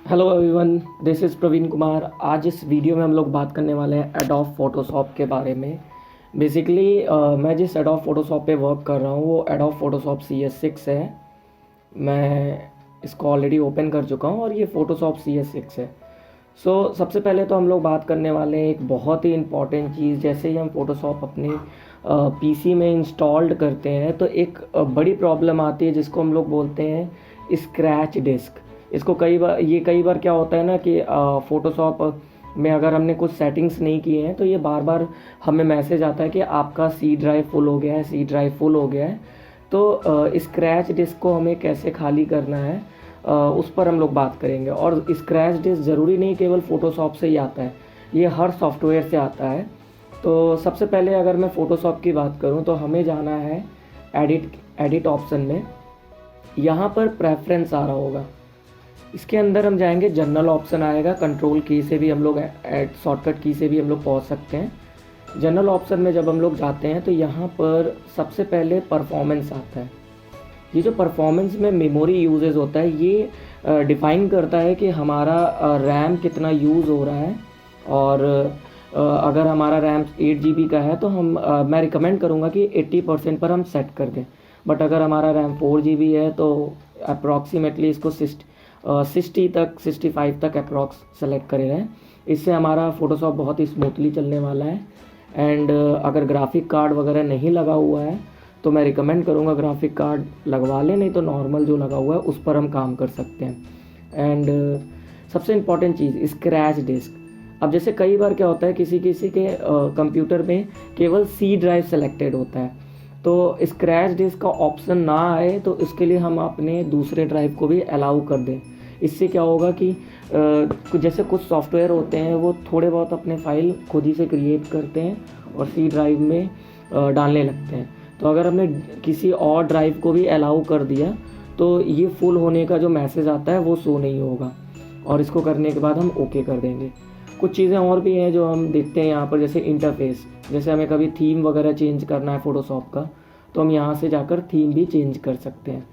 Hello everyone, this is Praveen Kumar. आज इस video में हम लोग बात करने वाले हैं एडोब फोटोशॉप के बारे में। बेसिकली मैं जिस एडोब फोटोशॉप पे वर्क कर रहा हूँ वो एडोब फोटोशॉप CS6 है। मैं इसको ऑलरेडी ओपन कर चुका हूँ और ये फोटोशॉप CS6 है। सबसे पहले तो हम लोग बात करने वाले हैं एक बहुत ही इम्पॉर्टेंट चीज़। जैसे ही हम फोटोशॉप अपने PC में इंस्टॉल्ड करते हैं तो एक बड़ी प्रॉब्लम आती है जिसको हम लोग बोलते हैं स्क्रैच डिस्क। इसको कई बार क्या होता है ना कि फ़ोटोशॉप में अगर हमने कुछ सेटिंग्स नहीं किए हैं तो ये बार बार हमें मैसेज आता है कि आपका सी ड्राइव फुल हो गया है, सी ड्राइव फुल हो गया है। तो स्क्रैच डिस्क को हमें कैसे खाली करना है उस पर हम लोग बात करेंगे। और स्क्रैच डिस्क ज़रूरी नहीं केवल फ़ोटोशॉप से ही आता है, ये हर सॉफ्टवेयर से आता है। तो सबसे पहले अगर मैं फ़ोटोशॉप की बात करूँ तो हमें जाना है एडिट ऑप्शन में। यहाँ पर प्रेफरेंस आ रहा होगा, इसके अंदर हम जाएंगे, जनरल ऑप्शन आएगा। कंट्रोल की से भी हम लोग शॉर्टकट की से भी हम लोग पहुंच सकते हैं। जनरल ऑप्शन में जब हम लोग जाते हैं तो यहाँ पर सबसे पहले परफॉर्मेंस आता है। ये जो परफॉर्मेंस में मेमोरी यूजेज होता है ये डिफ़ाइन करता है कि हमारा रैम कितना यूज़ हो रहा है। और अगर हमारा रैम 8 GB का है तो मैं रिकमेंड करूँगा कि 80% पर हम सेट कर दें। बट अगर हमारा रैम 4 GB है तो अप्रॉक्सीमेटली इसको 65 तक अप्रॉक्स सेलेक्ट करे रहें। इससे हमारा फ़ोटोशॉप बहुत ही स्मूथली चलने वाला है। एंड अगर ग्राफिक कार्ड वगैरह नहीं लगा हुआ है तो मैं रिकमेंड करूँगा ग्राफिक कार्ड लगवा लें, नहीं तो नॉर्मल जो लगा हुआ है उस पर हम काम कर सकते हैं। एंड सबसे इम्पॉर्टेंट चीज़ स्क्रैच डिस्क। अब जैसे कई बार क्या होता है किसी किसी के कंप्यूटर में केवल सी ड्राइव सेलेक्टेड होता है, तो स्क्रैच डिस्क का ऑप्शन ना आए तो इसके लिए हम अपने दूसरे ड्राइव को भी अलाउ कर दें। इससे क्या होगा कि जैसे कुछ सॉफ्टवेयर होते हैं वो थोड़े बहुत अपने फाइल खुद ही से क्रिएट करते हैं और सी ड्राइव में डालने लगते हैं। तो अगर हमने किसी और ड्राइव को भी अलाउ कर दिया तो ये फुल होने का जो मैसेज आता है वो शो नहीं होगा। और इसको करने के बाद हम ओके कर देंगे। कुछ चीज़ें और भी हैं जो हम देखते हैं यहाँ पर, जैसे इंटरफेस। जैसे हमें कभी थीम वगैरह चेंज करना है फ़ोटोशॉप का तो हम यहाँ से जाकर थीम भी चेंज कर सकते हैं।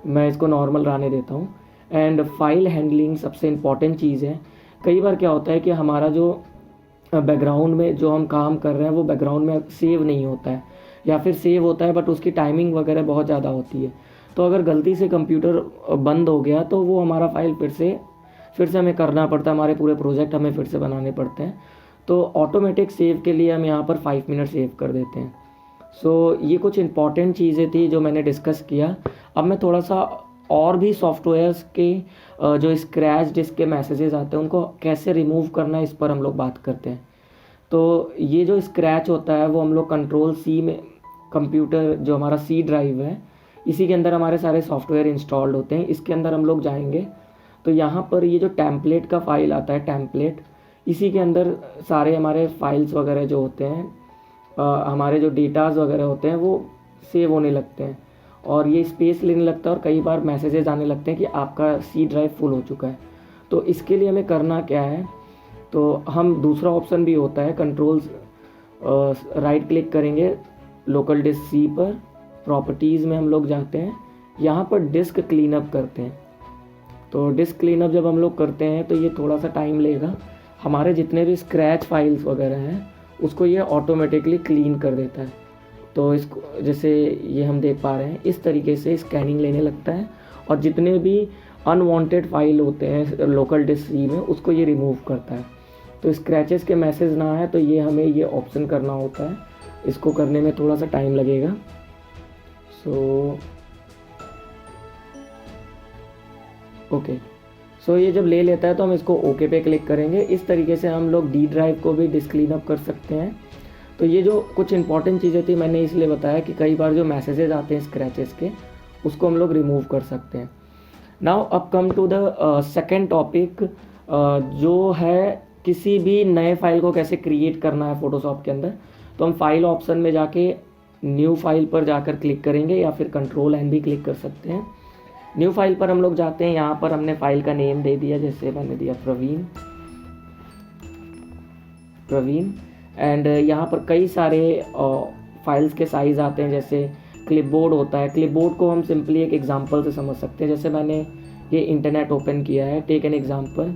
मैं इसको नॉर्मल रहने देता हूँ। एंड फाइल हैंडलिंग सबसे इम्पॉर्टेंट चीज़ है। कई बार क्या होता है कि हमारा जो बैकग्राउंड में जो हम काम कर रहे हैं वो बैकग्राउंड में सेव नहीं होता है, या फिर सेव होता है बट उसकी टाइमिंग वगैरह बहुत ज़्यादा होती है। तो अगर गलती से कंप्यूटर बंद हो गया तो वो हमारा फाइल फिर से हमें करना पड़ता है, हमारे पूरे प्रोजेक्ट हमें फिर से बनाने पड़ते हैं। तो ऑटोमेटिक सेव के लिए हम यहाँ पर 5 मिनट सेव कर देते हैं। ये कुछ इंपॉर्टेंट चीज़ें थी जो मैंने डिस्कस किया। अब मैं थोड़ा सा और भी सॉफ्टवेयर्स के जो स्क्रैच डिस्क के मैसेजेस आते हैं उनको कैसे रिमूव करना है इस पर हम लोग बात करते हैं। तो ये जो स्क्रैच होता है वो हम लोग कंट्रोल C में, कंप्यूटर जो हमारा C ड्राइव है इसी के अंदर हमारे सारे सॉफ्टवेयर इंस्टॉल्ड होते हैं। इसके अंदर हम लोग जाएंगे तो यहाँ पर ये जो टेम्पलेट का फाइल आता है, टेम्पलेट, इसी के अंदर सारे हमारे फाइल्स वगैरह जो होते हैं, हमारे जो डेटाज वगैरह होते हैं वो सेव होने लगते हैं और ये स्पेस लेने लगता है और कई बार मैसेजेस आने लगते हैं कि आपका सी ड्राइव फुल हो चुका है। तो इसके लिए हमें करना क्या है, तो हम दूसरा ऑप्शन भी होता है, कंट्रोल्स राइट क्लिक करेंगे लोकल डिस्क C पर, प्रॉपर्टीज़ में हम लोग जाते हैं, यहाँ पर डिस्क क्लीनअप करते हैं। तो डिस्क क्लीनअप जब हम लोग करते हैं तो ये थोड़ा सा टाइम लेगा। हमारे जितने भी स्क्रैच फाइल्स वगैरह हैं उसको ये ऑटोमेटिकली क्लीन कर देता है। तो इसको जैसे ये हम देख पा रहे हैं इस तरीके से स्कैनिंग लेने लगता है और जितने भी अनवांटेड फाइल होते हैं लोकल डिस्क C में उसको ये रिमूव करता है। तो स्क्रैचेस के मैसेज ना आए तो ये हमें ये ऑप्शन करना होता है। इसको करने में थोड़ा सा टाइम लगेगा। ये जब ले लेता है तो हम इसको ओके पे क्लिक करेंगे। इस तरीके से हम लोग D ड्राइव को भी डिस्क क्लीनअप कर सकते हैं। तो ये जो कुछ इंपॉर्टेंट चीज़ें थी मैंने इसलिए बताया कि कई बार जो मैसेजेस आते हैं स्क्रैचेस के उसको हम लोग रिमूव कर सकते हैं। नाउ अब come to the second topic, जो है किसी भी नए फाइल को कैसे क्रिएट करना है फ़ोटोशॉप के अंदर। तो हम फाइल ऑप्शन में जाके न्यू फाइल पर जाकर क्लिक करेंगे या फिर कंट्रोल N भी क्लिक कर सकते हैं। न्यू फाइल पर हम लोग जाते हैं, यहाँ पर हमने फाइल का नेम दे दिया, जैसे मैंने दिया प्रवीण। एंड यहाँ पर कई सारे फाइल्स के साइज़ आते हैं, जैसे क्लिपबोर्ड होता है। क्लिपबोर्ड को हम सिंपली एक एग्जांपल से समझ सकते हैं। जैसे मैंने ये इंटरनेट ओपन किया है, टेक एन एग्जांपल,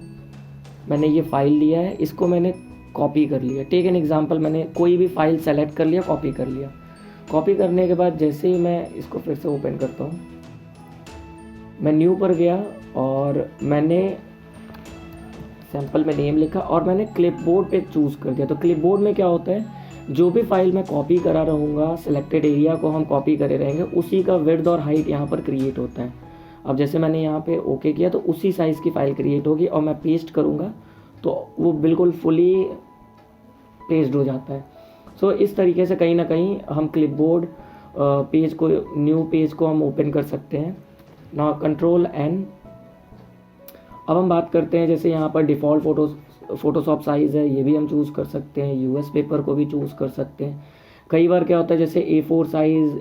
मैंने ये फाइल लिया है, इसको मैंने कॉपी कर लिया। टेक एन एग्जांपल, मैंने कोई भी फाइल सेलेक्ट कर लिया, कॉपी कर लिया। कॉपी करने के बाद जैसे ही मैं इसको फिर से ओपन करता हूँ, मैं न्यू पर गया और मैंने सैम्पल में नेम लिखा और मैंने क्लिपबोर्ड पे चूज़ कर दिया। तो क्लिपबोर्ड में क्या होता है, जो भी फाइल मैं कॉपी करा रहूँगा, सिलेक्टेड एरिया को हम कॉपी करे रहेंगे, उसी का विड्थ और हाइट यहाँ पर क्रिएट होता है। अब जैसे मैंने यहाँ पे ओके किया तो उसी साइज़ की फ़ाइल क्रिएट होगी और मैं पेस्ट करूँगा तो वो बिल्कुल फुली पेस्ट हो जाता है। सो इस तरीके से कहीं ना कहीं हम क्लिपबोर्ड पेज को, न्यू पेज को हम ओपन कर सकते हैं। ना कंट्रोल एन। अब हम बात करते हैं, जैसे यहाँ पर डिफ़ॉल्ट फ़ोटोशॉप साइज़ है, ये भी हम चूज़ कर सकते हैं। यूएस पेपर को भी चूज़ कर सकते हैं। कई बार क्या होता है, जैसे A4 size,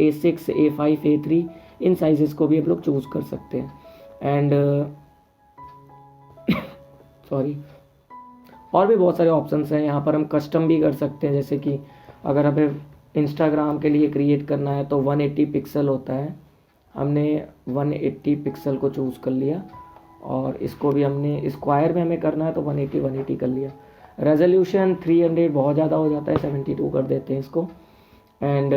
A6, A5, A3, in size को भी हम लोग चूज़ कर सकते हैं। एंड सॉरी, और भी बहुत सारे ऑप्शंस हैं। यहाँ पर हम कस्टम भी कर सकते हैं, जैसे कि अगर हमें इंस्टाग्राम के लिए क्रिएट करना है तो 180 पिक्सल होता है, हमने 180 पिक्सल को चूज़ कर लिया और इसको भी हमने स्क्वायर में हमें करना है तो 180 कर लिया। रेजोल्यूशन 300 बहुत ज़्यादा हो जाता है, 72 कर देते हैं इसको। एंड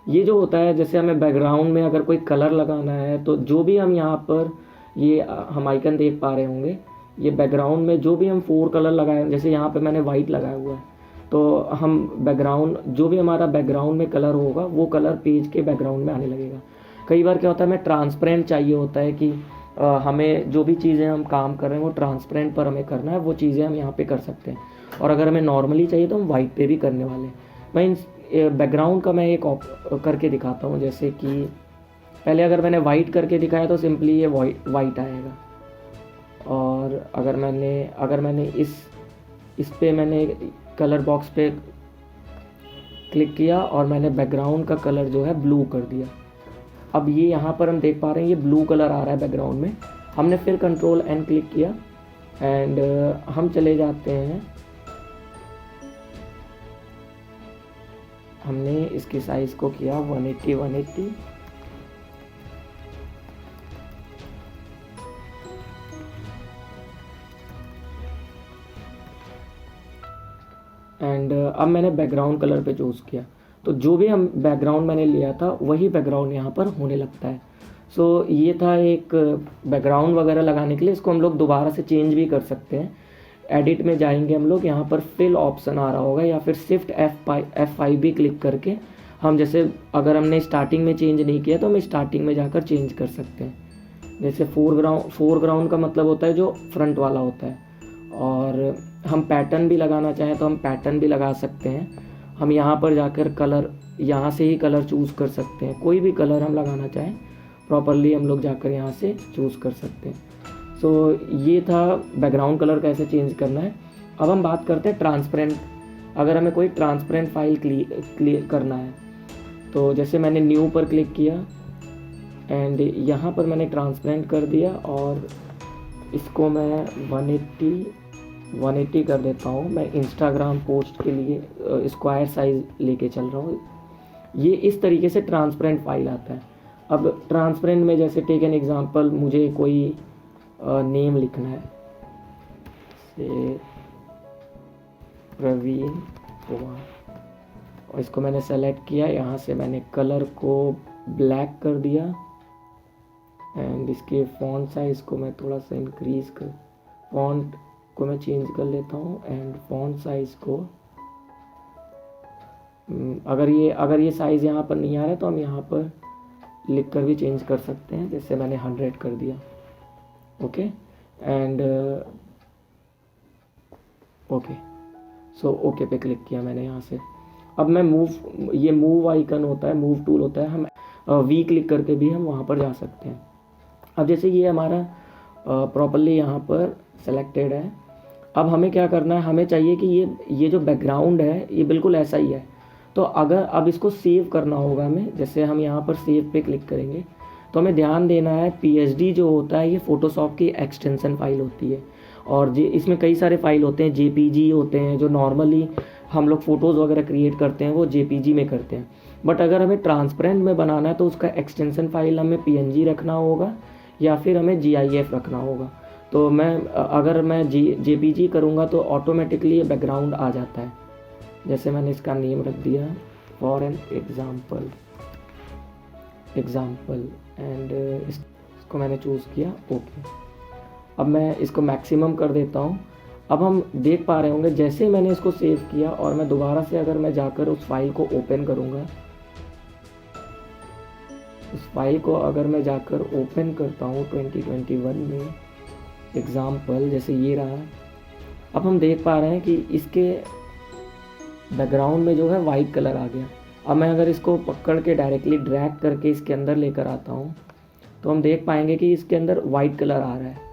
ये जो होता है, जैसे हमें बैकग्राउंड में अगर कोई कलर लगाना है तो जो भी हम यहाँ पर ये हम आइकन देख पा रहे होंगे, ये बैकग्राउंड में जो भी हम 4 कलर लगाए, जैसे यहाँ पे मैंने वाइट लगाया हुआ है, तो हम बैकग्राउंड, जो भी हमारा बैकग्राउंड में कलर होगा वो कलर पेज के बैकग्राउंड में आने लगेगा। कई बार क्या होता है, हमें ट्रांसपेरेंट चाहिए होता है कि हमें जो भी चीज़ें हम काम कर रहे हैं वो ट्रांसपेरेंट पर हमें करना है, वो चीज़ें हम यहाँ पे कर सकते हैं। और अगर हमें नॉर्मली चाहिए तो हम वाइट पे भी करने वाले हैं। मैं इन बैकग्राउंड का मैं एक करके दिखाता हूँ। जैसे कि पहले अगर मैंने वाइट करके दिखाया तो सिंपली ये वाइट आएगा। और अगर मैंने इस पे मैंने कलर बॉक्स पे क्लिक किया और मैंने बैकग्राउंड का कलर जो है ब्लू कर दिया, अब ये यहाँ पर हम देख पा रहे हैं ये ब्लू कलर आ रहा है बैकग्राउंड में। हमने फिर कंट्रोल एन क्लिक किया एंड हम चले जाते हैं, हमने इसकी साइज़ को किया 180 एंड अब मैंने बैकग्राउंड कलर पे चूज़ किया तो जो भी हम बैकग्राउंड मैंने लिया था वही बैकग्राउंड यहाँ पर होने लगता है। सो ये था एक बैकग्राउंड वगैरह लगाने के लिए। इसको हम लोग दोबारा से चेंज भी कर सकते हैं। एडिट में जाएंगे हम लोग, यहाँ पर फिल ऑप्शन आ रहा होगा या फिर शिफ्ट F5 भी क्लिक करके हम, जैसे अगर हमने स्टार्टिंग में चेंज नहीं किया तो हम स्टार्टिंग में जाकर चेंज कर सकते हैं। जैसे फोरग्राउंड का मतलब होता है जो फ्रंट वाला होता है, और हम पैटर्न भी लगाना चाहें तो हम पैटर्न भी लगा सकते हैं। हम यहाँ पर जाकर कलर, यहाँ से ही कलर चूज़ कर सकते हैं। कोई भी कलर हम लगाना चाहें प्रॉपरली हम लोग जाकर यहाँ से चूज़ कर सकते हैं। सो ये था बैकग्राउंड कलर कैसे चेंज करना है। अब हम बात करते हैं ट्रांसपेरेंट। अगर हमें कोई ट्रांसपेरेंट फाइल क्लियर करना है तो जैसे मैंने न्यू पर क्लिक किया एंड यहाँ पर मैंने ट्रांसपेरेंट कर दिया और इसको मैं 180 कर देता हूँ। मैं इंस्टाग्राम पोस्ट के लिए स्क्वायर साइज़ लेके चल रहा हूँ। ये इस तरीके से ट्रांसपेरेंट फाइल आता है। अब ट्रांसपेरेंट में जैसे टेक एन एग्जांपल, मुझे कोई नेम लिखना है, से प्रवीण कुमार, और इसको मैंने सेलेक्ट किया। यहाँ से मैंने कलर को ब्लैक कर दिया एंड इसके फ़ॉन्ट साइज़ को मैं थोड़ा सा इंक्रीज़ कर, फ़ॉन्ट को मैं चेंज कर लेता हूँ एंड फ़ॉन्ट साइज़ को, अगर ये साइज़ यहाँ पर नहीं आ रहा है तो हम यहाँ पर लिख कर भी चेंज कर सकते हैं। जैसे मैंने 100 कर दिया, okay and okay. So okay पे क्लिक किया मैंने यहाँ से। अब मैं मूव आइकन होता है, मूव टूल होता है, हम वी क्लिक करके भी हम वहाँ पर जा सकते हैं। अब जैसे ये हमारा प्रॉपरली यहाँ पर सेलेक्टेड है। अब हमें क्या करना है, हमें चाहिए कि ये जो बैकग्राउंड है ये बिल्कुल ऐसा ही है। तो अगर अब इसको सेव करना होगा हमें, जैसे हम यहाँ पर सेव पे क्लिक करेंगे तो हमें ध्यान देना है PSD जो होता है ये फ़ोटोशॉप की एक्सटेंशन फाइल होती है, और इसमें कई सारे फाइल होते हैं, JPG होते हैं, जो नॉर्मली हम लोग फ़ोटोज़ वगैरह क्रिएट करते हैं वो JPG में करते हैं। बट अगर हमें ट्रांसपेरेंट में बनाना है तो उसका एक्सटेंशन फाइल हमें PNG रखना होगा या फिर हमें GIF रखना होगा। तो अगर मैं JPG करूँगा तो ऑटोमेटिकली ये बैकग्राउंड आ जाता है। जैसे मैंने इसका नेम रख दिया फॉर एन एग्ज़ाम्पल एंड इसको मैंने चूज़ किया, ओके। अब मैं इसको मैक्सिमम कर देता हूँ। अब हम देख पा रहे होंगे जैसे ही मैंने इसको सेव किया और मैं दोबारा से अगर मैं जाकर उस फाइल को ओपन करूँगा, उस फाइल को अगर मैं जाकर ओपन करता हूँ 2021 में एग्ज़ाम्पल, जैसे ये रहा। अब हम देख पा रहे हैं कि इसके बैकग्राउंड में जो है वाइट कलर आ गया। अब मैं अगर इसको पकड़ के डायरेक्टली ड्रैग करके इसके अंदर लेकर आता हूँ तो हम देख पाएंगे कि इसके अंदर वाइट कलर आ रहा है।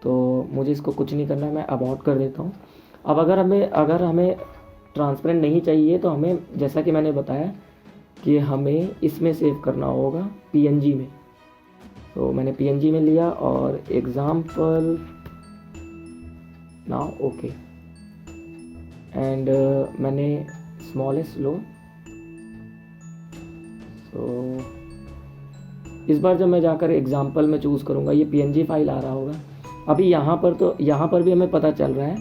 तो मुझे इसको कुछ नहीं करना है, मैं अबॉर्ट कर देता हूँ। अब अगर हमें ट्रांसपेरेंट नहीं चाहिए तो हमें, जैसा कि मैंने बताया कि हमें इसमें सेव करना होगा PNG में। तो मैंने PNG में लिया और एग्ज़ाम्पल नाउ ओके एंड मैंने स्मॉलेस्ट लो। तो इस बार जब मैं जाकर एग्ज़ाम्पल में चूज़ करूँगा ये PNG फाइल आ रहा होगा। अभी यहाँ पर भी हमें पता चल रहा है,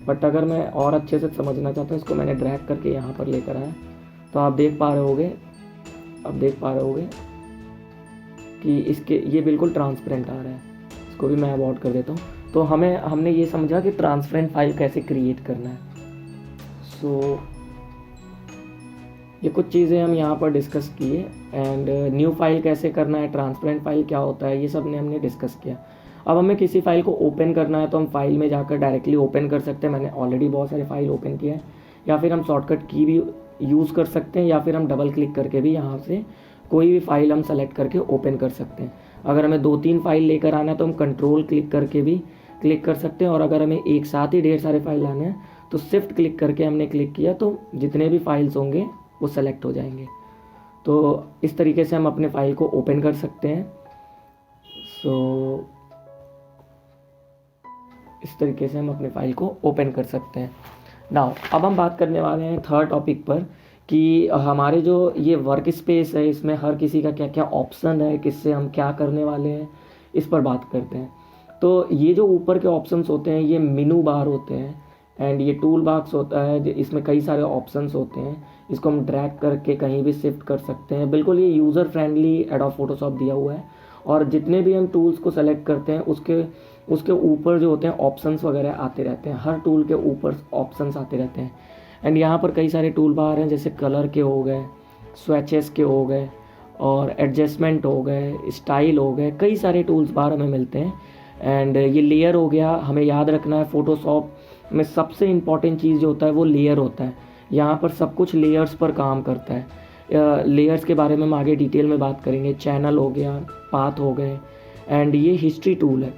बट अगर मैं और अच्छे से समझना चाहता हूँ इसको मैंने ड्रैग करके यहाँ पर लेकर आया तो आप देख पा रहे होगे कि ये बिल्कुल ट्रांसपेरेंट आ रहा है। इसको भी मैं अवॉइड कर देता हूँ। तो हमने ये समझा कि ट्रांसपेरेंट फाइल कैसे क्रिएट करना है। सो ये कुछ चीज़ें हम यहाँ पर डिस्कस किए एंड न्यू फाइल कैसे करना है, ट्रांसपेरेंट फाइल क्या होता है, ये सब हमने डिस्कस किया। अब हमें किसी फाइल को ओपन करना है तो हम फाइल में जाकर डायरेक्टली ओपन कर सकते हैं। मैंने ऑलरेडी बहुत सारे फाइल ओपन किया है। या फिर हम शॉर्टकट की भी यूज़ कर सकते हैं, या फिर हम डबल क्लिक करके भी यहाँ से कोई भी फाइल हम सेलेक्ट करके ओपन कर सकते हैं। अगर हमें 2-3 फाइल लेकर आना है तो हम कंट्रोल क्लिक करके भी क्लिक कर सकते हैं, और अगर हमें एक साथ ही ढेर सारे फाइल लाने हैं तो शिफ्ट क्लिक करके हमने क्लिक किया तो जितने भी फाइल्स होंगे वो सेलेक्ट हो जाएंगे। तो इस तरीके से हम अपने फाइल को ओपन कर सकते हैं। इस तरीके से हम अपने फाइल को ओपन कर सकते हैं। नाउ अब हम बात करने वाले हैं थर्ड टॉपिक पर कि हमारे जो ये वर्क स्पेस है इसमें हर किसी का क्या क्या ऑप्शन है, किससे हम क्या करने वाले हैं, इस पर बात करते हैं। तो ये जो ऊपर के ऑप्शंस होते हैं ये मेनू बार होते हैं एंड ये टूल बॉक्स होता है, इसमें कई सारे ऑप्शंस होते हैं। इसको हम ड्रैग करके कहीं भी शिफ्ट कर सकते हैं। बिल्कुल ये यूज़र फ्रेंडली एडोब फोटोशॉप दिया हुआ है, और जितने भी हम टूल्स को सेलेक्ट करते हैं उसके ऊपर जो होते हैं ऑप्शंस वगैरह आते रहते हैं। हर टूल के ऊपर ऑप्शंस आते रहते हैं एंड यहाँ पर कई सारे टूल बार हैं, जैसे कलर के हो गए, स्विचेस के हो गए, और एडजस्टमेंट हो गए, स्टाइल हो गए, कई सारे टूल्स बार हमें मिलते हैं। एंड ये लेयर हो गया, हमें याद रखना है फोटोशॉप में सबसे इम्पॉर्टेंट चीज़ जो होता है वो लेयर होता है। यहाँ पर सब कुछ लेयर्स पर काम करता है। लेयर्स के बारे में हम आगे डिटेल में बात करेंगे। चैनल हो गया, पाथ हो गए, एंड ये हिस्ट्री टूल है।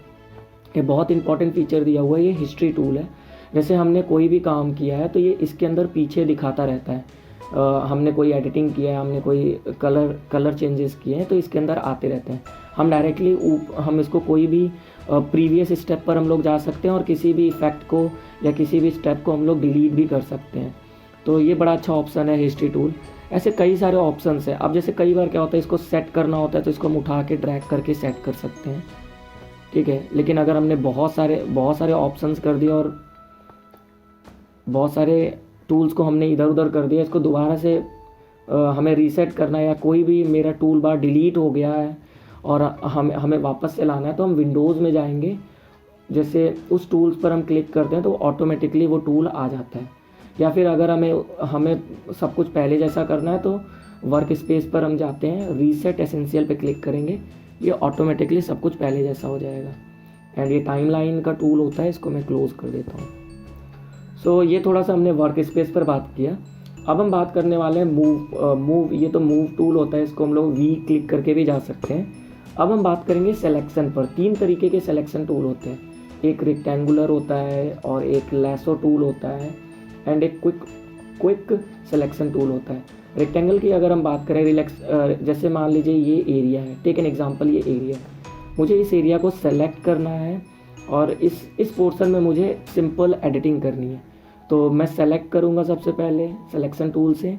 ये बहुत इंपॉर्टेंट फीचर दिया हुआ है, ये हिस्ट्री टूल है। जैसे हमने कोई भी काम किया है तो ये इसके अंदर पीछे दिखाता रहता है। हमने कोई एडिटिंग किया है, हमने कोई कलर चेंजेस किए हैं तो इसके अंदर आते रहते हैं। हम डायरेक्टली हम इसको कोई भी प्रीवियस स्टेप पर हम लोग जा सकते हैं और किसी भी इफेक्ट को या किसी भी स्टेप को हम लोग डिलीट भी कर सकते हैं। तो ये बड़ा अच्छा ऑप्शन है हिस्ट्री टूल। ऐसे कई सारे ऑप्शंस हैं। अब जैसे कई बार क्या होता है, इसको सेट करना होता है तो इसको हम उठा के ड्रैग करके सेट कर सकते हैं, ठीक है। लेकिन अगर हमने बहुत सारे ऑप्शंस कर दिए और बहुत सारे टूल्स को हमने इधर उधर कर दिया, इसको दोबारा से हमें रीसेट करना है, या कोई भी मेरा टूल बार डिलीट हो गया है और हमें वापस से लाना है, तो हम विंडोज़ में जाएंगे। जैसे उस टूल्स पर हम क्लिक करते हैं तो ऑटोमेटिकली वो टूल आ जाता है। या फिर अगर हमें सब कुछ पहले जैसा करना है तो वर्क स्पेस पर हम जाते हैं, रीसेट एसेंशियल पे क्लिक करेंगे, ये ऑटोमेटिकली सब कुछ पहले जैसा हो जाएगा। एंड ये टाइमलाइन का टूल होता है, इसको मैं क्लोज़ कर देता हूँ। सो ये थोड़ा सा हमने वर्क स्पेस पर बात किया। अब हम बात करने वाले हैं मूव। ये तो मूव टूल होता है, इसको हम लोग वी क्लिक करके भी जा सकते हैं। अब हम बात करेंगे सिलेक्शन पर। 3 तरीके के सिलेक्शन टूल होते हैं, एक रेक्टेंगुलर होता है और एक लैसो टूल होता है एंड एक क्विक सिलेक्शन टूल होता है। रेक्टेंगल की अगर हम बात करें, जैसे मान लीजिए ये एरिया है, टेक एन एग्जांपल, ये एरिया है, मुझे इस एरिया को सेलेक्ट करना है और इस पोर्शन में मुझे सिंपल एडिटिंग करनी है। तो मैं सेलेक्ट करूँगा सबसे पहले सिलेक्शन टूल से,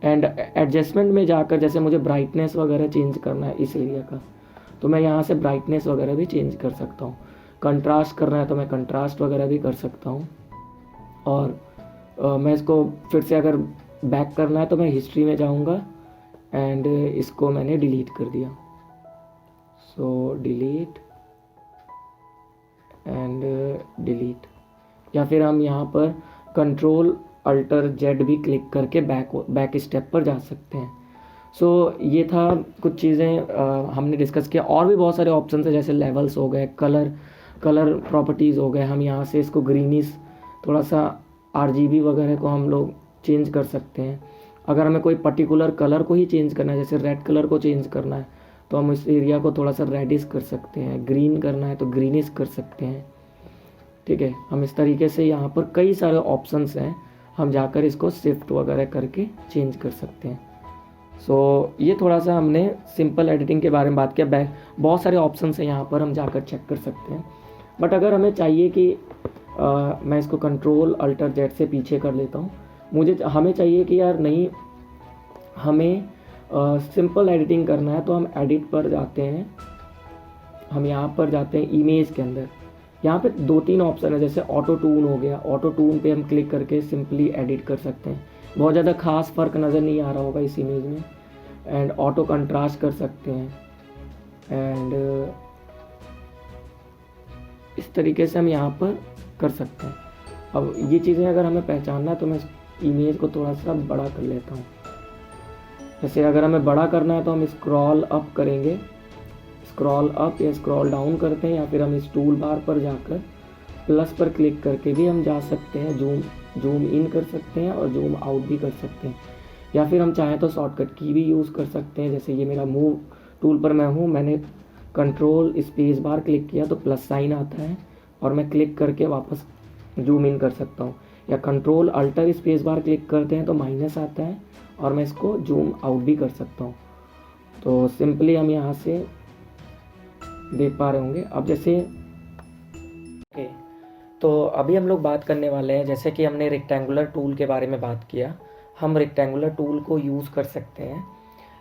एंड एडजस्टमेंट में जाकर जैसे मुझे ब्राइटनेस वगैरह चेंज करना है इस एरिया का, तो मैं यहाँ से ब्राइटनेस वगैरह भी चेंज कर सकता हूँ। कंट्रास्ट करना है तो मैं कंट्रास्ट वगैरह भी कर सकता हूँ। और मैं इसको फिर से अगर बैक करना है तो मैं हिस्ट्री में जाऊँगा एंड इसको मैंने डिलीट कर दिया। सो डिलीट एंड डिलीट, या फिर हम यहाँ पर कंट्रोल अल्टर जेड भी क्लिक करके बैक स्टेप पर जा सकते हैं। सो ये था कुछ चीज़ें हमने डिस्कस किया। और भी बहुत सारे ऑप्शन है, जैसे लेवल्स हो गए, कलर प्रॉपर्टीज़ हो गए। हम यहाँ से इसको ग्रीनिश, थोड़ा सा RGB वगैरह को हम लोग चेंज कर सकते हैं। अगर हमें कोई पर्टिकुलर कलर को ही चेंज करना है, जैसे रेड कलर को चेंज करना है, तो हम इस एरिया को थोड़ा सा रेडिश कर सकते हैं। ग्रीन करना है तो ग्रीनिश कर सकते हैं। ठीक है, हम इस तरीके से यहाँ पर कई सारे ऑप्शंस हैं, हम जाकर इसको शिफ्ट वगैरह करके चेंज कर सकते हैं। सो ये थोड़ा सा हमने सिंपल एडिटिंग के बारे में बात किया। बहुत सारे ऑप्शंस हैं यहाँ पर, हम जाकर चेक कर सकते हैं। बट अगर हमें चाहिए कि मैं इसको कंट्रोल अल्टर जेड से पीछे कर लेता हूँ, हमें चाहिए कि यार नहीं, हमें सिंपल एडिटिंग करना है, तो हम एडिट पर जाते हैं। हम यहाँ पर जाते हैं इमेज के अंदर। यहाँ पे 2-3 ऑप्शन है, जैसे ऑटो टून हो गया। ऑटो टून पे हम क्लिक करके सिंपली एडिट कर सकते हैं। बहुत ज़्यादा खास फ़र्क नज़र नहीं आ रहा होगा इस इमेज में। एंड ऑटो कंट्रास्ट कर सकते हैं। एंड इस तरीके से हम यहाँ पर कर सकते हैं। अब ये चीज़ें अगर हमें पहचानना है तो मैं इमेज को थोड़ा सा बड़ा कर लेता हूँ। जैसे अगर हमें बड़ा करना है तो हम स्क्रॉल अप करेंगे, स्क्रॉल अप या स्क्रॉल डाउन करते हैं, या फिर हम इस टूल बार पर जाकर प्लस पर क्लिक करके भी हम जा सकते हैं। जूम इन कर सकते हैं और जूम आउट भी कर सकते हैं। या फिर हम चाहें तो शॉर्टकट की भी यूज़ कर सकते हैं। जैसे ये मेरा मूव टूल पर मैं हूँ, मैंने कंट्रोल स्पेस बार क्लिक किया तो प्लस साइन आता है और मैं क्लिक करके वापस जूम इन कर सकता हूँ। या control alter space bar click करते हैं तो माइनस आता है और मैं इसको जूम आउट भी कर सकता हूँ। तो सिंपली हम यहाँ से देख पा रहे होंगे। अब जैसे ओके, तो अभी हम लोग बात करने वाले हैं, जैसे कि हमने रेक्टेंगुलर टूल के बारे में बात किया, हम रेक्टेंगुलर टूल को यूज़ कर सकते हैं।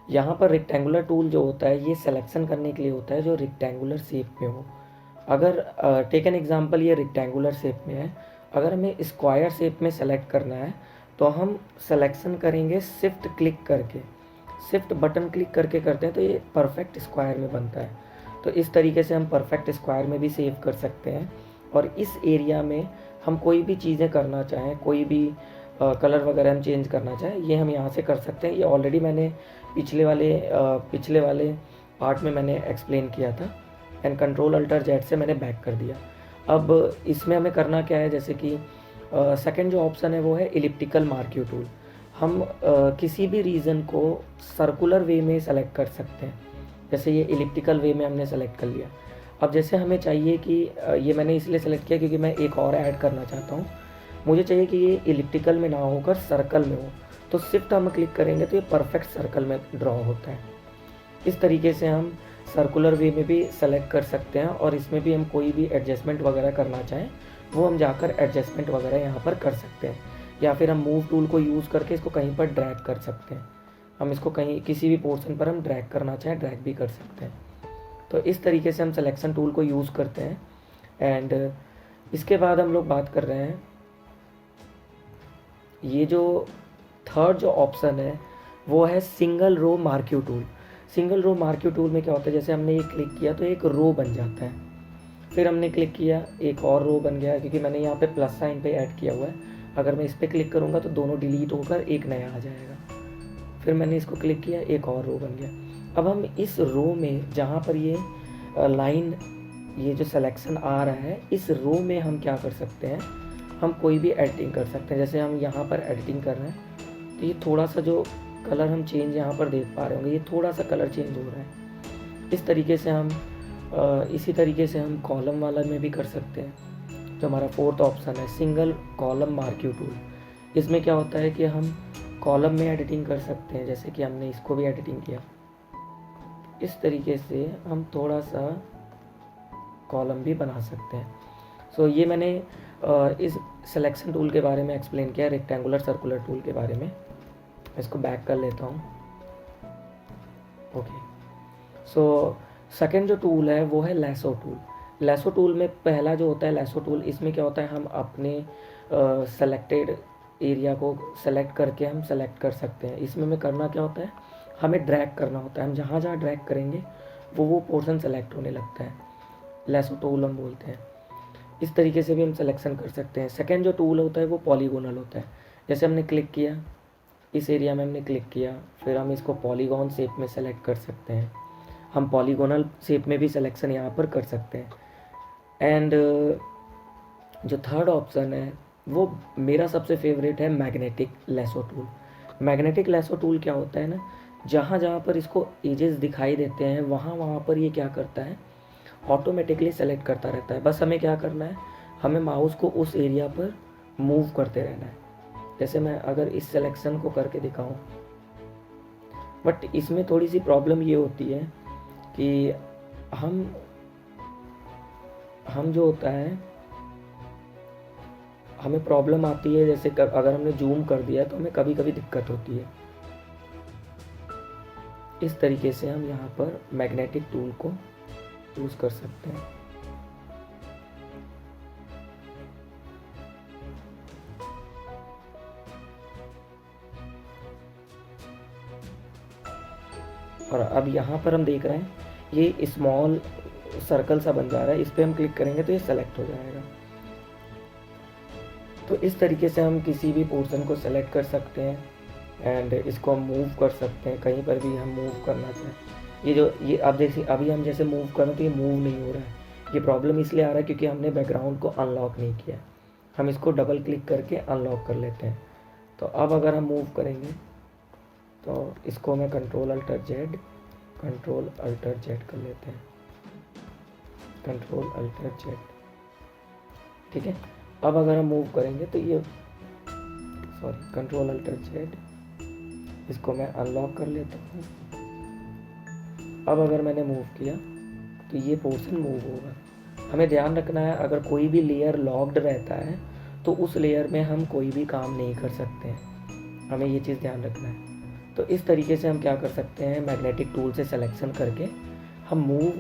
यहाँ पर रेक्टेंगुलर टूल जो होता है ये सिलेक्शन करने के लिए होता है जो रेक्टेंगुलर शेप में हो। अगर टेक एन एग्जांपल, ये रेक्टेंगुलर शेप में है। अगर हमें स्क्वायर शेप में सेलेक्ट करना है तो हम सिलेक्शन करेंगे शिफ्ट क्लिक करके, शिफ्ट बटन क्लिक करके करते हैं तो ये परफेक्ट स्क्वायर में बनता है। तो इस तरीके से हम परफेक्ट स्क्वायर में भी सेव कर सकते हैं। और इस एरिया में हम कोई भी चीज़ें करना चाहें, कोई भी कलर वगैरह हम चेंज करना चाहें, ये हम यहाँ से कर सकते हैं। ये ऑलरेडी मैंने पिछले वाले पार्ट में मैंने एक्सप्लेन किया था। एंड कंट्रोल अल्टर जेड से मैंने बैक कर दिया। अब इसमें हमें करना क्या है, जैसे कि सेकंड जो ऑप्शन है वो है इलिप्टिकल मार्क्यू टूल। हम किसी भी रीजन को सर्कुलर वे में सेलेक्ट कर सकते हैं। जैसे ये इलिप्टिकल वे में हमने सेलेक्ट कर लिया। अब जैसे हमें चाहिए कि ये मैंने इसलिए सेलेक्ट किया क्योंकि मैं एक और ऐड करना चाहता हूँ। मुझे चाहिए कि ये इलिप्टिकल में ना होकर सर्कल में हो, तो शिफ्ट हम क्लिक करेंगे तो ये परफेक्ट सर्कल में ड्रॉ होता है। इस तरीके से हम सर्कुलर वे में भी सेलेक्ट कर सकते हैं और इसमें भी हम कोई भी एडजस्टमेंट वगैरह करना चाहें वो हम जाकर एडजस्टमेंट वगैरह यहाँ पर कर सकते हैं। या फिर हम मूव टूल को यूज़ करके इसको कहीं पर ड्रैग कर सकते हैं। हम इसको कहीं किसी भी पोर्शन पर हम ड्रैग करना चाहें ड्रैग भी कर सकते हैं। तो इस तरीके से हम सिलेक्शन टूल को यूज़ करते हैं। एंड इसके बाद हम लोग बात कर रहे हैं, ये जो थर्ड जो ऑप्शन है वो है single row marquee tool. Single row marquee tool में क्या होता है, जैसे हमने ये क्लिक किया तो एक रो बन जाता है। फिर हमने क्लिक किया एक और रो बन गया, क्योंकि मैंने यहाँ पे प्लस साइन पे ऐड किया हुआ है। अगर मैं इस पर क्लिक करूँगा तो दोनों डिलीट होकर एक नया आ जाएगा। फिर मैंने इसको क्लिक किया, एक और रो बन गया। अब हम इस रो में जहाँ पर ये लाइन, ये जो सिलेक्शन आ रहा है, इस रो में हम क्या कर सकते हैं, हम कोई भी एडिटिंग कर सकते हैं। जैसे हम यहाँ पर एडिटिंग कर रहे हैं तो ये थोड़ा सा जो कलर हम चेंज यहाँ पर देख पा रहे होंगे, ये थोड़ा सा कलर चेंज हो रहा है। इस तरीके से हम इसी तरीके से हम कॉलम वाला में भी कर सकते हैं। जो हमारा फोर्थ ऑप्शन है सिंगल कॉलम मार्क्यू टूल, इसमें क्या होता है कि हम कॉलम में एडिटिंग कर सकते हैं। जैसे कि हमने इसको भी एडिटिंग किया, इस तरीके से हम थोड़ा सा कॉलम भी बना सकते हैं। सो ये मैंने इस सिलेक्शन टूल के बारे में एक्सप्लेन किया, रेक्टेंगुलर सर्कुलर टूल के बारे में। इसको बैक कर लेता हूँ। ओके, सो सेकेंड जो टूल है वो है लैसो टूल। लैसो टूल में पहला जो होता है लैसो टूल, इसमें क्या होता है, हम अपने सेलेक्टेड एरिया को सेलेक्ट करके हम सेलेक्ट कर सकते हैं। इसमें में करना क्या होता है, हमें ड्रैग करना होता है। हम जहाँ जहाँ ड्रैग करेंगे वो पोर्शन सेलेक्ट होने लगता है, लैसो टूल हम बोलते हैं। इस तरीके से भी हम सिलेक्शन कर सकते हैं। सेकेंड जो टूल होता है वो पॉलीगोनल होता है। जैसे हमने क्लिक किया, इस एरिया में हमने क्लिक किया, फिर हम इसको पॉलीगॉन शेप में सेलेक्ट कर सकते हैं। हम पॉलीगोनल शेप में भी सिलेक्शन यहाँ पर कर सकते हैं। एंड जो थर्ड ऑप्शन है वो मेरा सबसे फेवरेट है magnetic lasso tool. Magnetic lasso tool क्या होता है ना, जहाँ जहाँ पर इसको एजेस दिखाई देते हैं वहाँ वहाँ पर ये क्या करता है, ऑटोमेटिकली सेलेक्ट करता रहता है। बस हमें क्या करना है, हमें माउस को उस एरिया पर मूव करते रहना है। जैसे मैं अगर इस सिलेक्शन को करके दिखाऊं, बट इसमें थोड़ी सी प्रॉब्लम ये होती है कि हम जो होता है, हमें प्रॉब्लम आती है, जैसे अगर हमने जूम कर दिया तो हमें कभी कभी दिक्कत होती है। इस तरीके से हम यहाँ पर मैग्नेटिक टूल को यूज़ कर सकते हैं। और अब यहाँ पर हम देख रहे हैं ये स्मॉल सर्कल सा बन जा रहा है, इस पर हम क्लिक करेंगे तो ये सेलेक्ट हो जाएगा। तो इस तरीके से हम किसी भी पोर्शन को सेलेक्ट कर सकते हैं एंड इसको हम मूव कर सकते हैं, कहीं पर भी हम मूव करना चाहें। ये अब जैसे अभी हम जैसे मूव कर रहे हैं तो ये मूव नहीं हो रहा है। ये प्रॉब्लम इसलिए आ रहा है क्योंकि हमने बैकग्राउंड को अनलॉक नहीं किया। हम इसको डबल क्लिक करके अनलॉक कर लेते हैं। तो अब अगर हम मूव करेंगे तो इसको मैं कंट्रोल अल्टर जेड कर लेते हैं, कंट्रोल अल्टर जेड। ठीक है, अब अगर हम मूव करेंगे तो ये कंट्रोल अल्टर जेड, इसको मैं अनलॉक कर लेता हूँ। अब अगर मैंने मूव किया तो ये पोर्शन मूव होगा। हमें ध्यान रखना है, अगर कोई भी लेयर लॉक्ड रहता है तो उस लेयर में हम कोई भी काम नहीं कर सकते हैं, हमें ये चीज़ ध्यान रखना है। तो इस तरीके से हम क्या कर सकते हैं, मैग्नेटिक टूल से सिलेक्शन करके हम मूव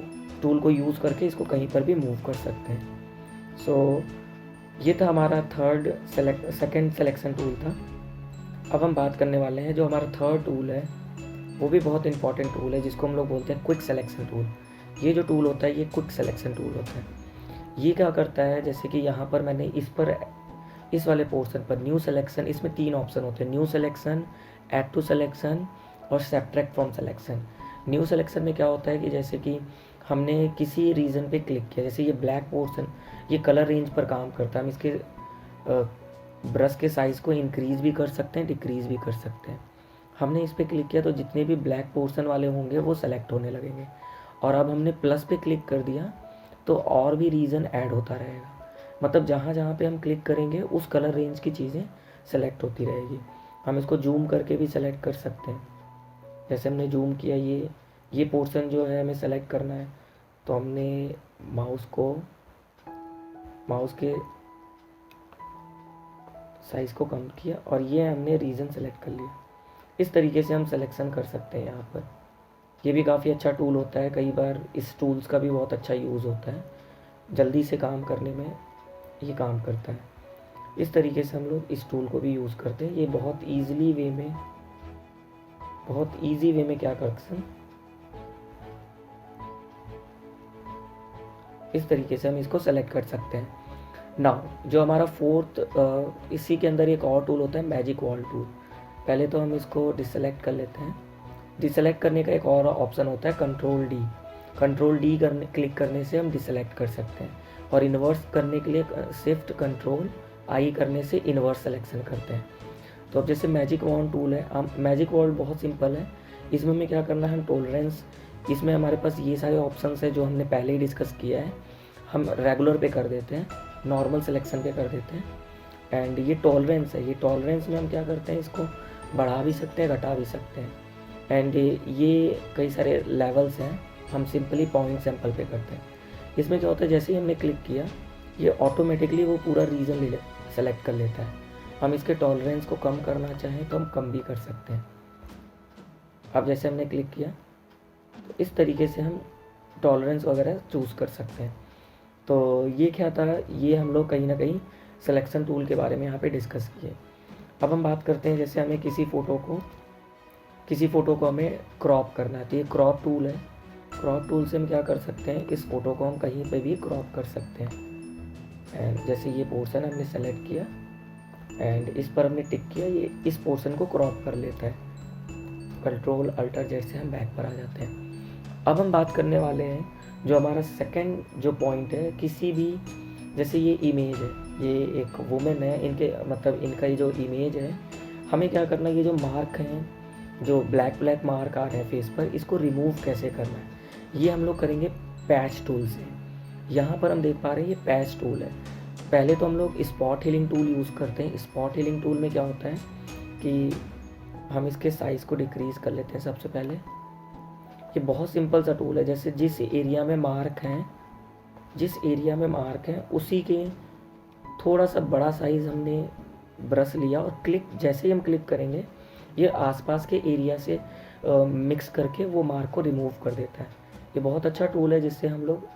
टूल को यूज़ करके इसको कहीं पर भी मूव कर सकते हैं। सो ये था हमारा सेकंड सिलेक्शन टूल था। अब हम बात करने वाले हैं जो हमारा थर्ड टूल है, वो भी बहुत इंपॉर्टेंट टूल है, जिसको हम लोग बोलते हैं क्विक सिलेक्शन टूल। ये जो टूल होता है ये क्विक सिलेक्शन टूल होता है। ये क्या करता है, जैसे कि यहाँ पर मैंने इस वाले पोर्शन पर न्यू सिलेक्शन, इसमें 3 ऑप्शन होते हैं, new selection, add to selection और subtract from selection. New selection में क्या होता है कि जैसे कि हमने किसी रीजन पे क्लिक किया, जैसे ये ब्लैक पोर्शन, ये कलर रेंज पर काम करता है। हम इसके ब्रश के साइज़ को इंक्रीज़ भी कर सकते हैं, डिक्रीज़ भी कर सकते हैं। हमने इस पर क्लिक किया तो जितने भी ब्लैक पोर्शन वाले होंगे वो सेलेक्ट होने लगेंगे। और अब हमने प्लस पे क्लिक कर दिया तो और भी रीजन ऐड होता रहेगा, मतलब जहाँ जहाँ पे हम क्लिक करेंगे उस कलर रेंज की चीज़ें सेलेक्ट होती रहेगी। हम इसको जूम करके भी सेलेक्ट कर सकते हैं। जैसे हमने जूम किया, ये पोर्शन जो है हमें सेलेक्ट करना है, तो हमने माउस के साइज़ को कम किया और ये हमने रीजन सेलेक्ट कर लिया। इस तरीके से हम सिलेक्शन कर सकते हैं यहाँ पर। ये भी काफ़ी अच्छा टूल होता है, कई बार इस टूल्स का भी बहुत अच्छा यूज़ होता है, जल्दी से काम करने में ये काम करता है। इस तरीके से हम लोग इस टूल को भी यूज़ करते हैं। ये बहुत ईजी वे में क्या कर सकते हैं, इस तरीके से हम इसको सेलेक्ट कर सकते हैं। नाउ जो हमारा फोर्थ, इसी के अंदर एक और टूल होता है मैजिक वॉल टूल। पहले तो हम इसको डिसेलेक्ट कर लेते हैं। डिसेलेक्ट करने का एक और ऑप्शन होता है कंट्रोल डी क्लिक करने से हम डिसेलेक्ट कर सकते हैं। और इन्वर्स करने के लिए शिफ्ट कंट्रोल आई करने से इन्वर्स सिलेक्शन करते हैं। तो अब जैसे मैजिक वॉल टूल है, मैजिक वॉल बहुत सिंपल है। इसमें हमें क्या करना है, हम टॉलरेंस, इसमें हमारे पास ये सारे ऑप्शंस है जो हमने पहले ही डिस्कस किया है, हम रेगुलर पे कर देते हैं, नॉर्मल सिलेक्शन पे कर देते हैं। एंड ये टॉलरेंस है, ये टॉलरेंस में हम क्या करते हैं, इसको बढ़ा भी सकते हैं, घटा भी सकते हैं। एंड ये कई सारे लेवल्स हैं, हम सिंपली पॉइंट सैंपल पे करते हैं। इसमें क्या होता है, जैसे ही हमने क्लिक किया ये ऑटोमेटिकली वो पूरा रीजन सेलेक्ट कर लेता है। हम इसके टॉलरेंस को कम करना चाहें तो हम कम भी कर सकते हैं। अब जैसे हमने क्लिक किया तो इस तरीके से हम टॉलरेंस वगैरह चूज़ कर सकते हैं। तो ये क्या था, ये हम लोग कहीं ना कहीं सिलेक्शन टूल के बारे में यहाँ पे डिस्कस किए। अब हम बात करते हैं जैसे हमें किसी फ़ोटो को हमें क्रॉप करना है, तो ये क्रॉप टूल है। क्रॉप टूल से हम क्या कर सकते हैं, इस फ़ोटो को हम कहीं पे भी क्रॉप कर सकते हैं। एंड जैसे ये पोर्शन हमने सेलेक्ट किया एंड इस पर हमने टिक किया, ये इस पोर्शन को क्रॉप कर लेता है। कंट्रोल अल्टर जेड से हम बैक पर आ जाते हैं। अब हम बात करने वाले हैं जो हमारा सेकंड जो पॉइंट है, किसी भी जैसे ये इमेज है, ये एक वुमेन है, इनके मतलब इनका ये जो इमेज है, हमें क्या करना है, ये जो मार्क हैं, जो ब्लैक मार्क आ रहे हैं फेस पर, इसको रिमूव कैसे करना है, ये हम लोग करेंगे पैच टूल से। यहाँ पर हम देख पा रहे हैं ये पैच टूल है। पहले तो हम लोग स्पॉट हीलिंग टूल यूज़ करते हैं। स्पॉट हीलिंग टूल में क्या होता है कि हम इसके साइज़ को डिक्रीज़ कर लेते हैं। सबसे पहले ये बहुत सिंपल सा टूल है, जैसे जिस एरिया में मार्क हैं उसी के थोड़ा सा बड़ा साइज़ हमने ब्रश लिया और क्लिक, जैसे ही हम क्लिक करेंगे ये आसपास के एरिया से मिक्स करके वो मार्क को रिमूव कर देता है। ये बहुत अच्छा टूल है जिससे हम लोग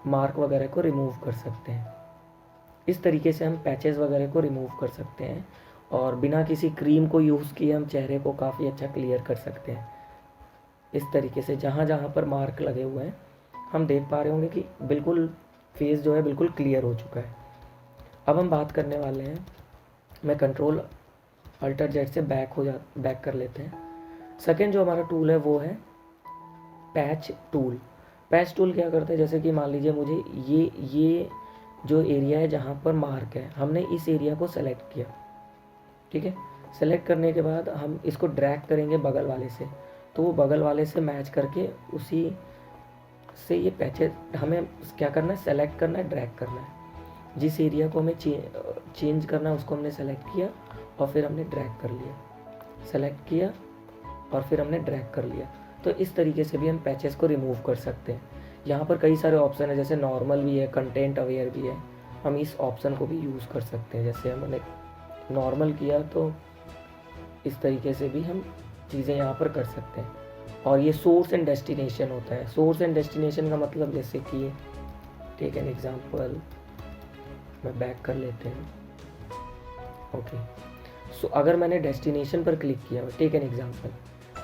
मार्क वगैरह को रिमूव कर सकते हैं। इस तरीके से हम पैचेस वगैरह को रिमूव कर सकते हैं और बिना किसी क्रीम को यूज़ किए हम चेहरे को काफ़ी अच्छा क्लियर कर सकते हैं। इस तरीके से जहाँ जहाँ पर मार्क लगे हुए हैं हम देख पा रहे होंगे कि बिल्कुल फेस जो है बिल्कुल क्लियर हो चुका है। अब हम बात करने वाले हैं, मैं कंट्रोल अल्टर जेड से बैक कर लेते हैं। सेकेंड जो हमारा टूल है वो है पैच टूल। पैच टूल क्या करते हैं, जैसे कि मान लीजिए मुझे ये जो एरिया है जहाँ पर मार्क है, हमने इस एरिया को सेलेक्ट किया, ठीक है। सेलेक्ट करने के बाद हम इसको ड्रैग करेंगे बगल वाले से, तो वो बगल वाले से मैच करके उसी से ये पैचेस हमें क्या करना है, सेलेक्ट करना है, ड्रैग करना है। जिस एरिया को हमें चेंज करना है उसको हमने सेलेक्ट किया और फिर हमने ड्रैग कर लिया, सेलेक्ट किया और फिर हमने ड्रैग कर लिया। तो इस तरीके से भी हम पैचेस को रिमूव कर सकते हैं। यहाँ पर कई सारे ऑप्शन है, जैसे नॉर्मल भी है, कंटेंट अवेयर भी है। हम इस ऑप्शन को भी यूज़ कर सकते हैं। जैसे हमने नॉर्मल किया तो इस तरीके से भी हम चीज़ें यहाँ पर कर सकते हैं। और ये सोर्स एंड डेस्टिनेशन होता है। सोर्स एंड डेस्टिनेशन का मतलब जैसे कि टेक एन एग्जांपल, मैं बैक कर लेते हैं, ओके। सो अगर मैंने डेस्टिनेशन पर क्लिक किया, टेक एन एग्जांपल,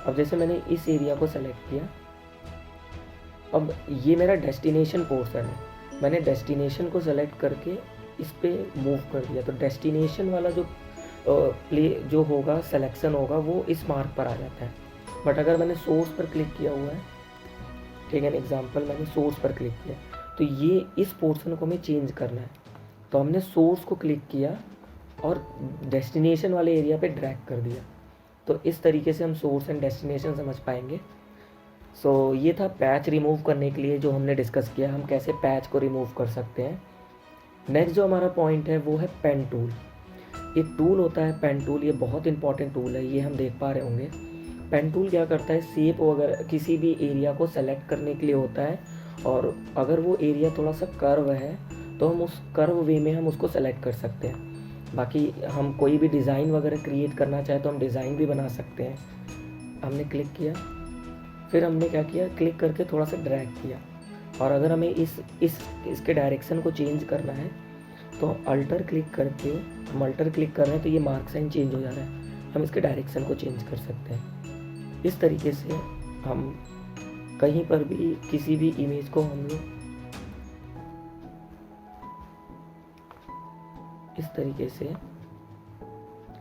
अब जैसे मैंने इस एरिया को सेलेक्ट किया, अब ये मेरा डेस्टिनेशन पोर्शन है, मैंने डेस्टिनेशन को सेलेक्ट करके इस पर मूव कर दिया, तो डेस्टिनेशन वाला जो प्ले जो होगा, सिलेक्शन होगा, वो इस मार्क पर आ जाता है। बट अगर मैंने सोर्स पर क्लिक किया हुआ है, ठीक है, एग्जांपल मैंने सोर्स पर क्लिक किया, तो ये इस पोर्शन को हमें चेंज करना है, तो हमने सोर्स को क्लिक किया और डेस्टिनेशन वाले एरिया पे ड्रैग कर दिया। तो इस तरीके से हम सोर्स एंड डेस्टिनेशन समझ पाएंगे। सो ये था पैच रिमूव करने के लिए जो हमने डिस्कस किया, हम कैसे पैच को रिमूव कर सकते हैं। नेक्स्ट जो हमारा पॉइंट है वो है पेन टूल। एक टूल होता है पेन टूल, ये बहुत इंपॉर्टेंट टूल है, ये हम देख पा रहे होंगे। पेन टूल क्या करता है, शेप वगैरह किसी भी एरिया को सेलेक्ट करने के लिए होता है, और अगर वो एरिया थोड़ा सा कर्व है तो हम उस कर्व वे में हम उसको सेलेक्ट कर सकते हैं। बाकी हम कोई भी डिज़ाइन वगैरह क्रिएट करना चाहे तो हम डिज़ाइन भी बना सकते हैं। हमने क्लिक किया, फिर हमने क्या किया, क्लिक करके थोड़ा सा ड्रैग किया, और अगर हमें इसके डायरेक्शन को चेंज करना है तो अल्टर क्लिक करके, हम अल्टर क्लिक कर रहे हैं तो ये मार्क साइन चेंज हो जा रहा है, हम इसके डायरेक्शन को चेंज कर सकते हैं। इस तरीके से हम कहीं पर भी किसी भी इमेज को हम लोग इस तरीके से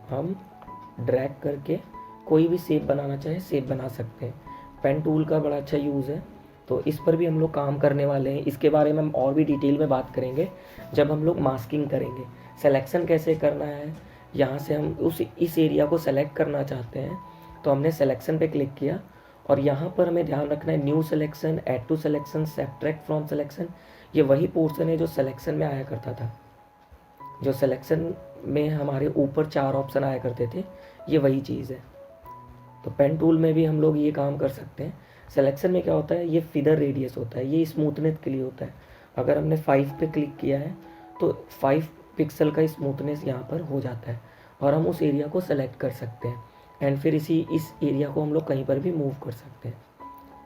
हम ड्रैग करके कोई भी शेप बनाना चाहे शेप बना सकते हैं। पेन टूल का बड़ा अच्छा यूज़ है, तो इस पर भी हम लोग काम करने वाले हैं। इसके बारे में हम और भी डिटेल में बात करेंगे जब हम लोग मास्किंग करेंगे। सिलेक्शन कैसे करना है, यहाँ से हम इस एरिया को सेलेक्ट करना चाहते हैं तो हमने सिलेक्शन पे क्लिक किया, और यहाँ पर हमें ध्यान रखना है new selection, add to selection, subtract from selection, ये वही पोर्शन है जो सिलेक्शन में आया करता था। जो सिलेक्शन में हमारे ऊपर 4 ऑप्शन आया करते थे, ये वही चीज़ है। तो पेन टूल में भी हम लोग ये काम कर सकते हैं। सिलेक्शन में क्या होता है, ये फिदर रेडियस होता है, ये स्मूथनेस के लिए होता है। अगर हमने 5 पे क्लिक किया है तो 5 पिक्सल का स्मूथनेस यहाँ पर हो जाता है, और हम उस एरिया को सेलेक्ट कर सकते हैं, एंड फिर इस एरिया को हम लोग कहीं पर भी मूव कर सकते हैं।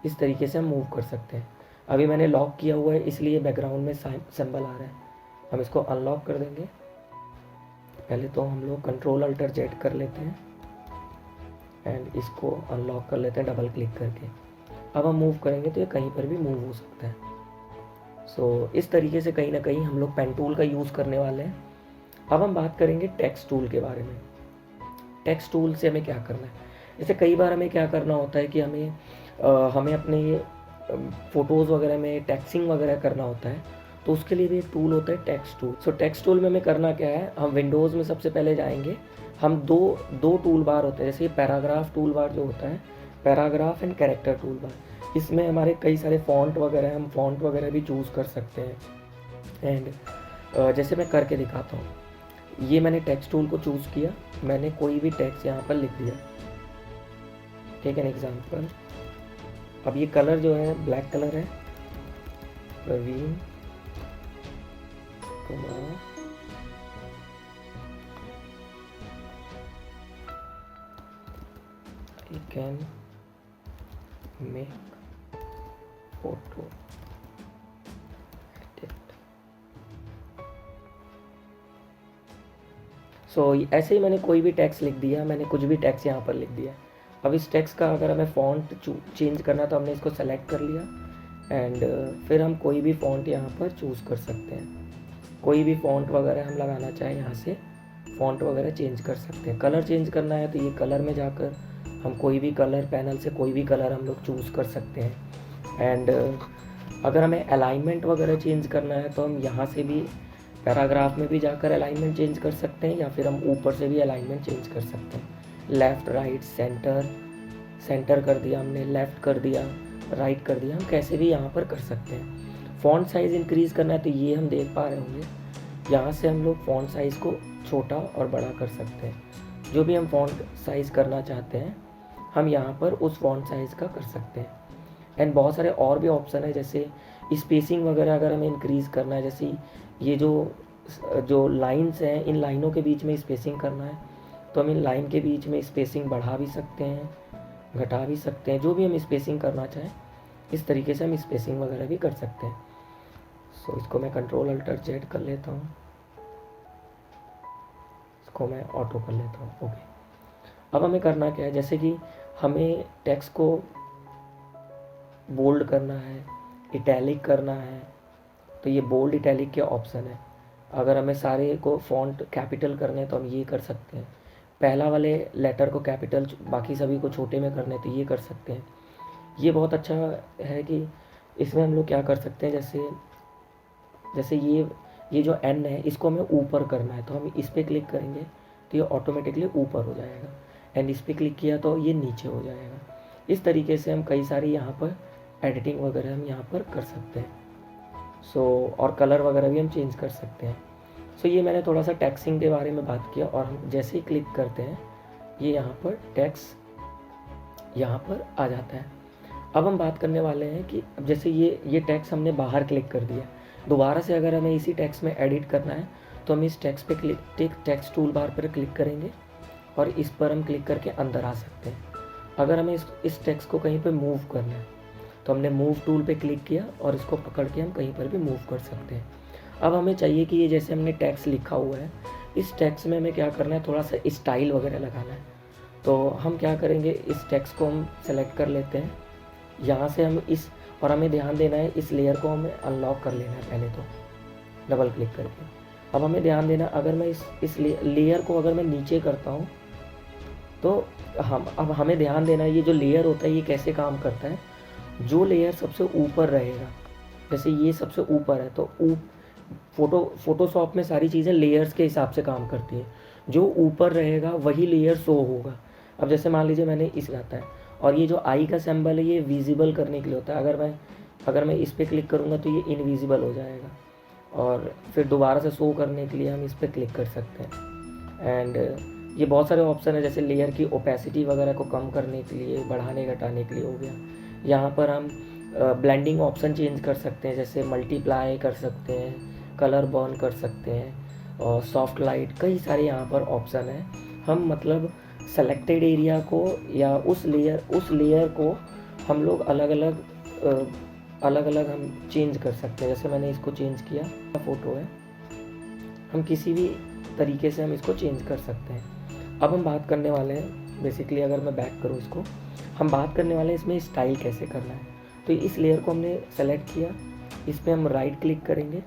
इस तरीके से हम मूव कर सकते हैं। अभी मैंने लॉक किया हुआ है इसलिए बैकग्राउंड में सिंबल आ रहा है। हम इसको अनलॉक कर देंगे। पहले तो हम लोग Ctrl+Alt+Z कर लेते हैं एंड इसको अनलॉक कर लेते हैं डबल क्लिक करके। अब हम मूव करेंगे तो ये कहीं पर भी मूव हो सकता है। सो इस तरीके से कहीं ना कहीं हम लोग पेन टूल का यूज़ करने वाले हैं। अब हम बात करेंगे टेक्स्ट टूल के बारे में। टेक्स्ट टूल से हमें क्या करना है, जैसे कई बार हमें क्या करना होता है कि हमें अपने फ़ोटोज़ वगैरह में टेक्सिंग वगैरह करना होता है, तो उसके लिए भी एक टूल होता है टेक्स्ट टूल। सो टेक्स्ट टूल में हमें करना क्या है, हम विंडोज़ में सबसे पहले जाएंगे। हम दो टूल बार होते हैं, जैसे पैराग्राफ टूल बार जो होता है, paragraph and character tool bar. इसमें हमारे कई सारे फ़ॉन्ट वगैरह, हम फ़ॉन्ट वगैरह भी चूज़ कर सकते हैं। एंड जैसे मैं करके दिखाता हूँ, ये मैंने टेक्स्ट टूल को चूज़ किया, मैंने कोई भी टेक्स्ट यहाँ पर लिख दिया। Take an example. अब ये कलर जो है ब्लैक कलर है, Praveen Kumar I can make photo edit। सो ऐसे ही मैंने कोई भी टेक्स्ट लिख दिया, मैंने कुछ भी टेक्स्ट यहाँ पर लिख दिया। अब इस टेक्स्ट का अगर हमें फ़ॉन्ट चेंज करना तो हमने इसको सेलेक्ट कर लिया एंड फिर हम कोई भी फ़ॉन्ट यहाँ पर चूज़ कर सकते हैं। कोई भी फ़ॉन्ट वगैरह हम लगाना चाहें, यहाँ से फ़ॉन्ट वगैरह चेंज कर सकते हैं। कलर चेंज करना है तो ये कलर में जाकर हम कोई भी कलर, पैनल से कोई भी कलर हम लोग चूज़ कर सकते हैं। एंड अगर हमें अलाइनमेंट वगैरह चेंज करना है तो हम यहाँ से भी पैराग्राफ में भी जाकर अलाइनमेंट चेंज कर सकते हैं, या फिर हम ऊपर से भी अलाइनमेंट चेंज कर सकते हैं। लेफ़्ट, राइट, सेंटर कर दिया हमने, लेफ़्ट कर दिया, राइट कर दिया, हम कैसे भी यहाँ पर कर सकते हैं। फ़ॉन्ट साइज़ इंक्रीज़ करना है तो ये हम देख पा रहे होंगे, यहाँ से हम लोग फ़ॉन्ट साइज़ को छोटा और बड़ा कर सकते हैं। जो भी हम फ़ॉन्ट साइज़ करना चाहते हैं हम यहाँ पर उस फ़ॉन्ट साइज़ का कर सकते हैं। एंड बहुत सारे और भी ऑप्शन है, जैसे स्पेसिंग वगैरह अगर हमें इंक्रीज़ करना है, जैसे ये जो लाइंस हैं, इन लाइनों के बीच में स्पेसिंग करना है तो हम इन लाइन के बीच में स्पेसिंग बढ़ा भी सकते हैं, घटा भी सकते हैं। जो भी हम स्पेसिंग करना चाहें इस तरीके से हम स्पेसिंग वगैरह भी कर सकते हैं। सो इसको मैं Ctrl+Alt+Z कर लेता हूँ, इसको मैं ऑटो कर लेता हूँ। ओके, अब हमें करना क्या है, जैसे कि हमें टेक्स्ट को बोल्ड करना है, इटैलिक करना है, तो ये बोल्ड इटैलिक के ऑप्शन है। अगर हमें सारे को फ़ॉन्ट कैपिटल करने हैं तो हम ये कर सकते हैं। पहला वाले लेटर को कैपिटल, बाकी सभी को छोटे में करने तो ये कर सकते हैं। ये बहुत अच्छा है कि इसमें हम लोग क्या कर सकते हैं, जैसे ये जो एन है इसको हमें ऊपर करना है तो हम इस पर क्लिक करेंगे तो ये ऑटोमेटिकली ऊपर हो जाएगा, एंड इस पर क्लिक किया तो ये नीचे हो जाएगा। इस तरीके से हम कई सारी यहाँ पर एडिटिंग वगैरह हम यहाँ पर कर सकते हैं। और कलर वगैरह भी हम चेंज कर सकते हैं। ये मैंने थोड़ा सा टेक्सिंग के बारे में बात किया, और हम जैसे ही क्लिक करते हैं ये यहाँ पर टेक्स्ट यहाँ पर आ जाता है। अब हम बात करने वाले हैं कि अब जैसे ये टेक्स्ट हमने बाहर क्लिक कर दिया, दोबारा से अगर हमें इसी टेक्स्ट में एडिट करना है तो हम इस टेक्स्ट पे टेक्स्ट टूल बार पर क्लिक करेंगे और इस पर हम क्लिक करके अंदर आ सकते हैं। अगर हमें इस टेक्स्ट को कहीं पर मूव करना है तो हमने मूव टूल पे क्लिक किया और इसको पकड़ के हम कहीं पर भी मूव कर सकते हैं। अब हमें चाहिए कि ये जैसे हमने टेक्स्ट लिखा हुआ है, इस टेक्स्ट में हमें क्या करना है, थोड़ा सा स्टाइल वगैरह लगाना है। तो हम क्या करेंगे, इस टेक्स्ट को हम सेलेक्ट कर लेते हैं, यहाँ से हम और हमें ध्यान देना है इस लेयर को हमें अनलॉक कर लेना है पहले तो डबल क्लिक करके। अब हमें ध्यान देना, अगर मैं इस लेयर को अगर मैं नीचे करता हूँ तो अब हमें ध्यान देना ये जो लेयर होता है ये कैसे काम करता है। जो लेयर सबसे ऊपर रहेगा, जैसे ये सबसे ऊपर है तो फोटोशॉप में सारी चीज़ें लेयर्स के हिसाब से काम करती है। जो ऊपर रहेगा वही लेयर शो होगा। अब जैसे मान लीजिए मैंने इस लाता है और ये जो आई का सिंबल है ये विजिबल करने के लिए होता है। अगर मैं इस पर क्लिक करूँगा तो ये इनविजिबल हो जाएगा, और फिर दोबारा से शो करने के लिए हम इस पर क्लिक कर सकते हैं। एंड ये बहुत सारे ऑप्शन है, जैसे लेयर की ओपेसिटी वगैरह को कम करने के लिए, बढ़ाने घटाने के लिए हो गया। यहाँ पर हम ब्लेंडिंग ऑप्शन चेंज कर सकते हैं, जैसे मल्टीप्लाई कर सकते हैं, कलर बर्न कर सकते हैं, और सॉफ्ट लाइट, कई सारे यहाँ पर ऑप्शन हैं। हम मतलब सेलेक्टेड एरिया को या उस लेयर को हम लोग अलग अलग अलग हम चेंज कर सकते हैं। जैसे मैंने इसको चेंज किया, फ़ोटो है, हम किसी भी तरीके से हम इसको चेंज कर सकते हैं। अब हम बात करने वाले हैं बेसिकली, अगर मैं बैक करूँ इसको, हम बात करने वाले हैं इसमें स्टाइल कैसे करना है। तो इस लेयर को हमने सेलेक्ट किया, इस पर हम राइट क्लिक करेंगे,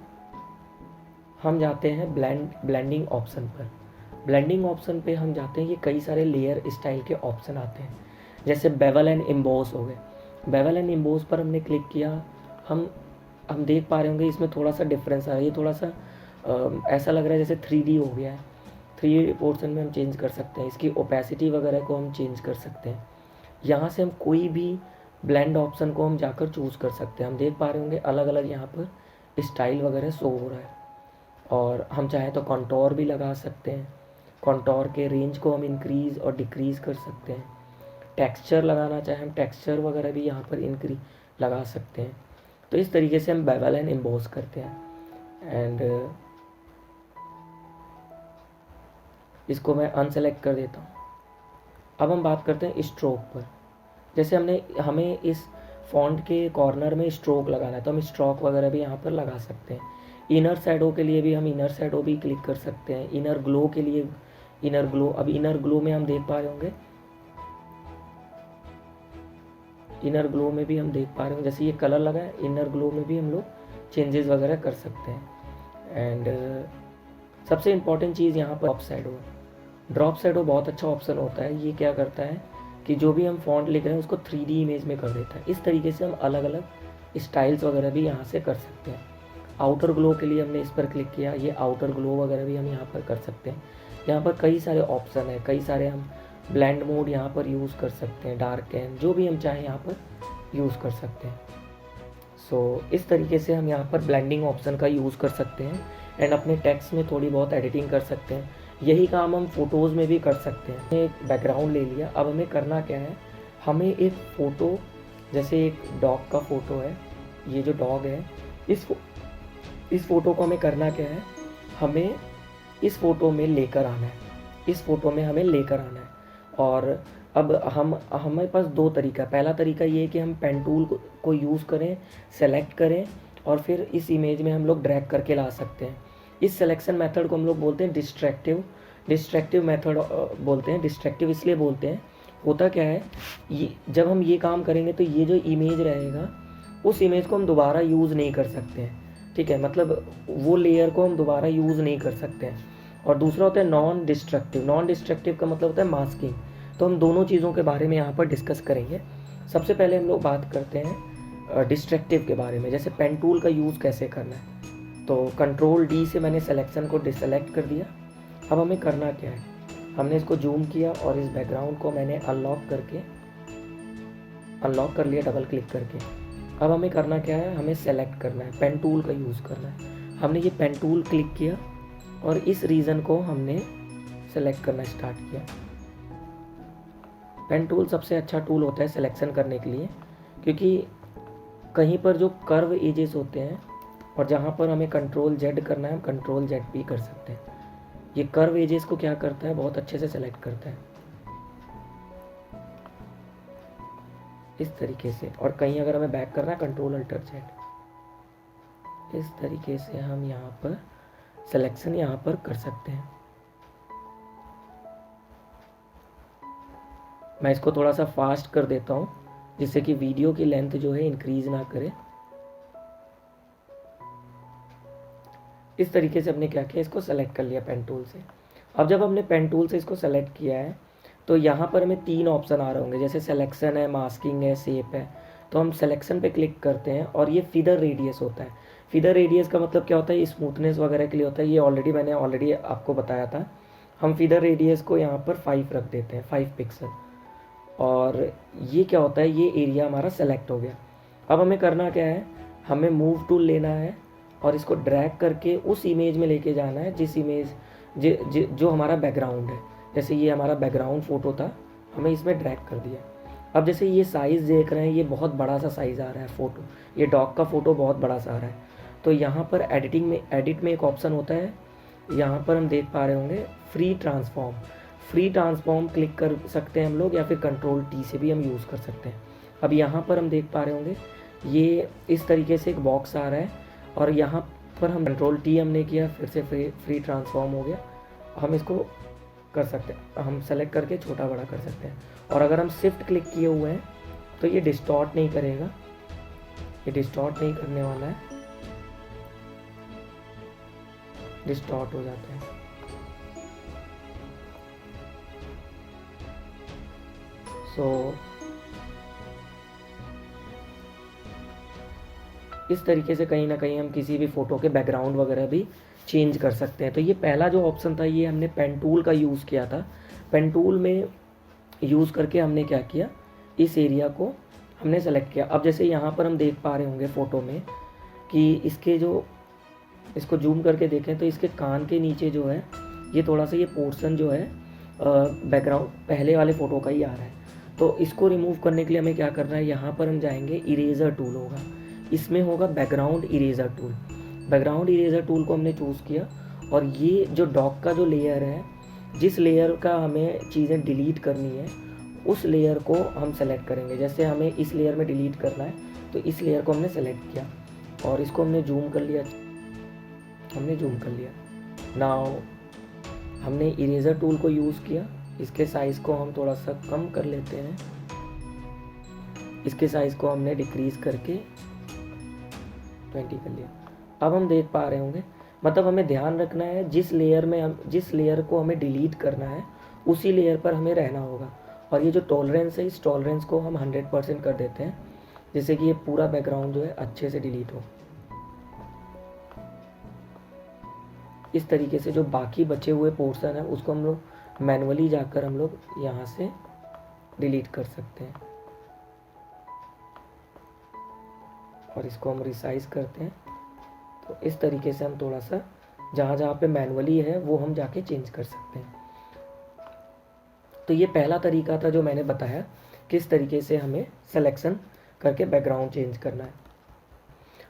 हम जाते हैं ब्लेंडिंग ऑप्शन पर। ब्लेंडिंग ऑप्शन पे हम जाते हैं, ये कई सारे लेयर स्टाइल के ऑप्शन आते हैं, जैसे बेवल एंड एम्बोस हो गए। बेवल एंड एम्बोस पर हमने क्लिक किया, हम देख पा रहे होंगे इसमें थोड़ा सा डिफरेंस आ रहा है। ये थोड़ा सा ऐसा लग रहा है जैसे 3D हो गया है। 3D पोर्शन में हम चेंज कर सकते हैं, इसकी ओपेसिटी वगैरह को हम चेंज कर सकते हैं। यहाँ से हम कोई भी ब्लेंड ऑप्शन को हम जाकर चूज़ कर सकते हैं। हम देख पा रहे होंगे अलग अलग यहाँ पर स्टाइल वगैरह शो हो रहा है। और हम चाहें तो कॉन्टोर भी लगा सकते हैं, कॉन्टोर के रेंज को हम इंक्रीज़ और डिक्रीज़ कर सकते हैं। टेक्सचर लगाना चाहें हम टेक्सचर वगैरह भी यहाँ पर इंक्रीज लगा सकते हैं। तो इस तरीके से हम बेवल एंड एम्बोस करते हैं। एंड इसको मैं अनसेलेक्ट कर देता हूँ। अब हम बात करते हैं स्ट्रोक पर। जैसे हमें इस फॉन्ट के कॉर्नर में स्ट्रोक लगाना है, तो हम स्ट्रोक वगैरह भी यहाँ पर लगा सकते हैं। इनर शैडो के लिए भी हम इनर शैडो भी क्लिक कर सकते हैं। इनर ग्लो के लिए इनर ग्लो, अब इनर ग्लो में हम देख पा रहे होंगे, इनर ग्लो में भी हम देख पा रहे हैं जैसे ये कलर लगा है, इनर ग्लो में भी हम लोग चेंजेस वगैरह कर सकते हैं। एंड सबसे इम्पॉर्टेंट चीज़ यहाँ पर ड्रॉप शैडो है। ड्रॉप शैडो बहुत अच्छा ऑप्शन होता है। ये क्या करता है कि जो भी हम फॉन्ट लिख रहे हैं उसको 3D इमेज में कर देता है। इस तरीके से हम अलग अलग स्टाइल्स वगैरह भी यहाँ से कर सकते हैं। आउटर ग्लो के लिए हमने इस पर क्लिक किया, ये आउटर ग्लो वगैरह भी हम यहाँ पर कर सकते हैं। यहाँ पर कई सारे ऑप्शन है, कई सारे हम ब्लेंड मोड यहाँ पर यूज़ कर सकते हैं, डार्क एंड जो भी हम चाहें यहाँ पर यूज़ कर सकते हैं। सो इस तरीके से हम यहाँ पर ब्लेंडिंग ऑप्शन का यूज़ कर सकते हैं एंड अपने टेक्स्ट में थोड़ी बहुत एडिटिंग कर सकते हैं। यही काम हम फ़ोटोज़ में भी कर सकते हैं। एक बैकग्राउंड ले लिया, अब हमें करना क्या है, हमें एक फ़ोटो, जैसे एक डॉग का फ़ोटो है, ये जो डॉग है, इस फ़ोटो को हमें करना क्या है, हमें इस फ़ोटो में लेकर आना है, इस फ़ोटो में हमें लेकर आना है। और अब हमारे पास दो तरीका है। पहला तरीका ये है कि हम पेन टूल को यूज़ करें, सेलेक्ट करें और फिर इस इमेज में हम लोग ड्रैग करके ला सकते हैं। इस सिलेक्शन मेथड को हम लोग बोलते हैं डिस्ट्रैक्टिव मेथड बोलते हैं। डिस्ट्रैक्टिव इसलिए बोलते हैं, होता क्या है, ये जब हम ये काम करेंगे तो ये जो इमेज रहेगा उस इमेज को हम दोबारा यूज़ नहीं कर सकते हैं, ठीक है, मतलब वो लेयर को हम दोबारा यूज़ नहीं कर सकते हैं। और दूसरा होता है नॉन डिस्ट्रक्टिव का मतलब होता है मास्किंग। तो हम दोनों चीज़ों के बारे में यहाँ पर डिस्कस करेंगे। सबसे पहले हम लोग बात करते हैं डिस्ट्रक्टिव के बारे में, जैसे पेन टूल का यूज़ कैसे करना है। तो कंट्रोल D से मैंने सिलेक्शन को डिसेलेक्ट कर दिया। अब हमें करना क्या है, हमने इसको जूम किया और इस बैकग्राउंड को मैंने अनलॉक कर लिया डबल क्लिक करके। अब हमें करना क्या है, हमें सेलेक्ट करना है, पेन टूल का यूज़ करना है। हमने ये पेन टूल क्लिक किया और इस रीजन को हमने सेलेक्ट करना स्टार्ट किया। पेन टूल सबसे अच्छा टूल होता है सिलेक्शन करने के लिए, क्योंकि कहीं पर जो कर्व एजेस होते हैं और जहाँ पर हमें कंट्रोल Z करना है, हम कंट्रोल Z भी कर सकते हैं। ये कर्व एजेस को क्या करता है, बहुत अच्छे से सेलेक्ट करता है इस तरीके से। और कहीं अगर हमें बैक करना है, कंट्रोल अल्टर Z, इस तरीके से हम यहाँ पर सिलेक्शन यहाँ पर कर सकते हैं। मैं इसको थोड़ा सा फास्ट कर देता हूँ जिससे कि वीडियो की लेंथ जो है इंक्रीज ना करे। इस तरीके से हमने क्या किया, इसको सेलेक्ट कर लिया पेन टूल से। अब जब हमने पेन टूल से इसको सेलेक्ट किया है तो यहाँ पर हमें 3 ऑप्शन आ रहे होंगे, जैसे सिलेक्शन है, मास्किंग है, शेप है। तो हम सिलेक्शन पे क्लिक करते हैं और ये फीदर रेडियस होता है। फीदर रेडियस का मतलब क्या होता है, ये स्मूथनेस वगैरह के लिए होता है। ये मैंने ऑलरेडी आपको बताया था। हम फीदर रेडियस को यहाँ पर 5 रख देते हैं, 5 पिक्सल। और ये क्या होता है, ये एरिया हमारा सेलेक्ट हो गया। अब हमें करना क्या है, हमें मूव टूल लेना है और इसको ड्रैग करके उस इमेज में लेके जाना है जिस इमेज जो हमारा बैकग्राउंड है। जैसे ये हमारा बैकग्राउंड फ़ोटो था, हमें इसमें ड्रैग कर दिया। अब जैसे ये साइज़ देख रहे हैं, ये बहुत बड़ा सा साइज़ आ रहा है फ़ोटो, ये डॉग का फ़ोटो बहुत बड़ा सा आ रहा है। तो यहाँ पर एडिट में एक ऑप्शन होता है, यहाँ पर हम देख पा रहे होंगे फ्री ट्रांसफॉर्म क्लिक कर सकते हैं हम लोग, या फिर कंट्रोल T से भी हम यूज़ कर सकते हैं। अब यहाँ पर हम देख पा रहे होंगे ये इस तरीके से एक बॉक्स आ रहा है और यहाँ पर हम कंट्रोल टी हमने किया, फिर से फ्री ट्रांसफॉर्म हो गया। हम इसको कर सकते हैं, हम सेलेक्ट करके छोटा बड़ा कर सकते हैं। और अगर हम शिफ्ट क्लिक किए हुए हैं तो ये डिस्टॉर्ट नहीं करेगा, ये डिस्टॉर्ट नहीं करने वाला है, डिस्टॉर्ट हो जाता है। सो इस तरीके से कहीं ना कहीं हम किसी भी फ़ोटो के बैकग्राउंड वगैरह भी चेंज कर सकते हैं। तो ये पहला जो ऑप्शन था ये हमने पेन टूल का यूज़ किया था। पेन टूल में यूज़ करके हमने क्या किया, इस एरिया को हमने सेलेक्ट किया। अब जैसे यहाँ पर हम देख पा रहे होंगे फ़ोटो में कि इसके जो, इसको जूम करके देखें तो इसके कान के नीचे जो है ये थोड़ा सा ये पोर्शन जो है बैकग्राउंड पहले वाले फ़ोटो का ही आ रहा है। तो इसको रिमूव करने के लिए हमें क्या करना है, यहाँ पर हम जाएंगे, इरेज़र टूल होगा, इसमें होगा background eraser tool. Background eraser tool को हमने चूज़ किया और ये जो डॉग का जो लेयर है, जिस लेयर का हमें चीज़ें डिलीट करनी है उस लेयर को हम सेलेक्ट करेंगे। जैसे हमें इस लेयर में डिलीट करना है तो इस लेयर को हमने सेलेक्ट किया और इसको हमने जूम कर लिया, हमने जूम कर लिया। नाउ हमने इरेज़र टूल को यूज़ किया, इसके साइज़ को हम थोड़ा सा कम कर लेते हैं, इसके साइज़ को हमने डिक्रीज़ करके 20 कर लिया। अब हम देख पा रहे होंगे, मतलब हमें ध्यान रखना है जिस लेयर में हम, जिस लेयर को हमें डिलीट करना है उसी लेयर पर हमें रहना होगा। और ये जो टॉलरेंस है, इस टॉलरेंस को हम 100% कर देते हैं, जिससे कि ये पूरा बैकग्राउंड जो है अच्छे से डिलीट हो। इस तरीके से जो बाकी बचे हुए पोर्शन है उसको हम लोग मैनुअली जाकर हम लोग यहाँ से डिलीट कर सकते हैं। और इसको हम रिसाइज करते हैं, तो इस तरीके से हम थोड़ा सा जहाँ जहाँ पे मैनुअली है वो हम जाके चेंज कर सकते हैं। तो ये पहला तरीका था जो मैंने बताया किस तरीके से हमें सिलेक्शन करके बैकग्राउंड चेंज करना है।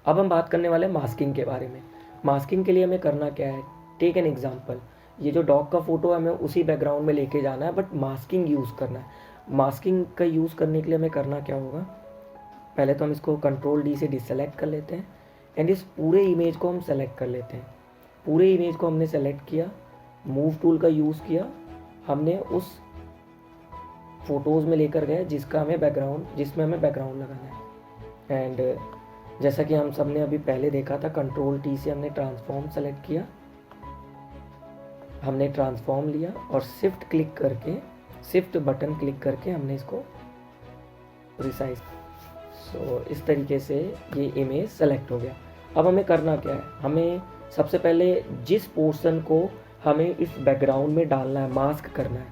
अब हम बात करने वाले हैं मास्किंग के बारे में। मास्किंग के लिए हमें करना क्या है, टेक एन एग्जांपल, ये जो डॉग का फ़ोटो है हमें उसी बैकग्राउंड में लेके जाना है, बट मास्किंग यूज़ करना है। मास्किंग का यूज़ करने के लिए हमें करना क्या होगा, पहले तो हम इसको कंट्रोल डी से डिसेलेक्ट कर लेते हैं एंड इस पूरे इमेज को हम सेलेक्ट कर लेते हैं। पूरे इमेज को हमने सेलेक्ट किया, मूव टूल का यूज़ किया, हमने उस फोटोज़ में लेकर गए जिसका हमें बैकग्राउंड, जिसमें हमें बैकग्राउंड लगाना है। एंड जैसा कि हम सब ने अभी पहले देखा था, कंट्रोल टी से हमने ट्रांसफॉर्म सेलेक्ट किया, हमने ट्रांसफॉर्म लिया और शिफ्ट क्लिक करके, शिफ्ट बटन क्लिक करके हमने इसको रिसाइज। सो इस तरीके से ये इमेज सेलेक्ट हो गया। अब हमें करना क्या है, हमें सबसे पहले जिस पोर्शन को हमें इस बैकग्राउंड में डालना है, मास्क करना है,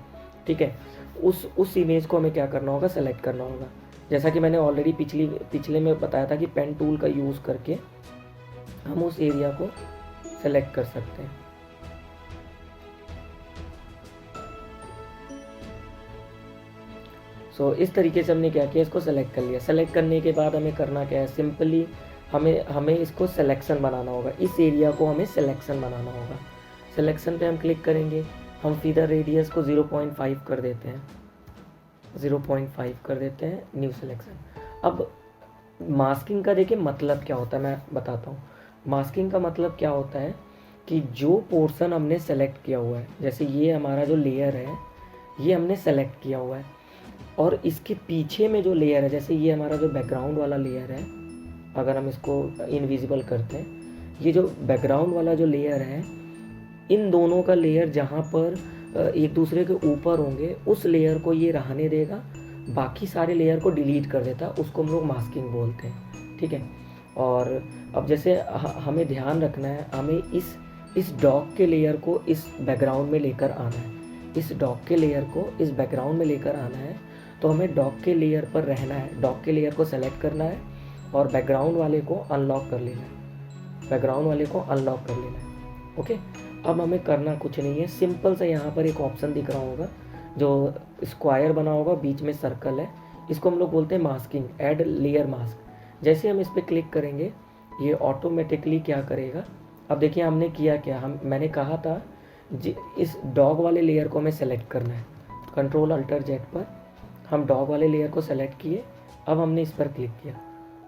ठीक है, उस इमेज को हमें क्या करना होगा, सेलेक्ट करना होगा। जैसा कि मैंने ऑलरेडी पिछले में बताया था कि पेन टूल का यूज़ करके हम उस एरिया को सेलेक्ट कर सकते हैं। सो इस तरीके से हमने क्या किया, इसको सेलेक्ट कर लिया। सेलेक्ट करने के बाद हमें करना क्या है, सिंपली हमें इसको सिलेक्शन बनाना होगा, इस एरिया को हमें सिलेक्शन बनाना होगा। सिलेक्शन पे हम क्लिक करेंगे, हम फीदर रेडियस को 0.5 कर देते हैं, 0.5 कर देते हैं, न्यू सिलेक्शन। अब मास्किंग का देखिए मतलब क्या होता है, मैं बताता हूँ। मास्किंग का मतलब क्या होता है कि जो पोर्शन हमने सेलेक्ट किया हुआ है, जैसे ये हमारा जो लेयर है ये हमने सेलेक्ट किया हुआ है और इसके पीछे में जो लेयर है, जैसे ये हमारा जो बैकग्राउंड वाला लेयर है, अगर हम इसको इनविजिबल करते हैं, ये जो बैकग्राउंड वाला जो लेयर है, इन दोनों का लेयर जहाँ पर एक दूसरे के ऊपर होंगे उस लेयर को ये रहने देगा, बाकी सारे लेयर को डिलीट कर देता, उसको हम लोग मास्किंग बोलते हैं, ठीक है। और अब जैसे हमें ध्यान रखना है, हमें इस डॉग के लेयर को इस बैकग्राउंड में लेकर आना है, इस डॉग के लेयर को इस बैकग्राउंड में लेकर आना है, तो हमें डॉग के लेयर पर रहना है, डॉग के लेयर को सेलेक्ट करना है और बैकग्राउंड वाले को अनलॉक कर लेना है, बैकग्राउंड वाले को अनलॉक कर लेना है, ओके। अब हमें करना कुछ नहीं है, सिंपल से यहाँ पर एक ऑप्शन दिख रहा होगा जो स्क्वायर बना होगा, बीच में सर्कल है, इसको हम लोग बोलते हैं मास्किंग, ऐड लेयर मास्क। जैसे हम इस पर क्लिक करेंगे ये ऑटोमेटिकली क्या करेगा, अब देखिए हमने किया क्या, मैंने कहा था इस डॉग वाले लेयर को हमें सेलेक्ट करना है, कंट्रोल अल्टर जेड पर हम डॉग वाले लेयर को सेलेक्ट किए, अब हमने इस पर क्लिक किया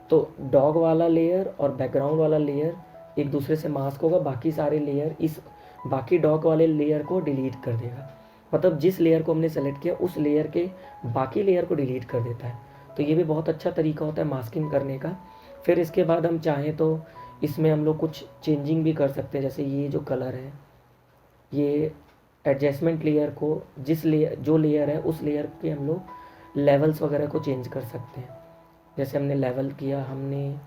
तो डॉग वाला लेयर और बैकग्राउंड वाला लेयर एक दूसरे से मास्क होगा, बाकी सारे लेयर इस बाकी डॉग वाले लेयर को डिलीट कर देगा। मतलब जिस लेयर को हमने सेलेक्ट किया उस लेयर के बाकी लेयर को डिलीट कर देता है। तो ये भी बहुत अच्छा तरीका होता है मास्किंग करने का। फिर इसके बाद हम चाहें तो इसमें हम लोग कुछ चेंजिंग भी कर सकते हैं, जैसे ये जो कलर है, ये एडजस्टमेंट लेयर को जो लेयर है उस लेयर के हम लोग लेवल्स वगैरह को चेंज कर सकते हैं। जैसे हमने लेवल किया, हमने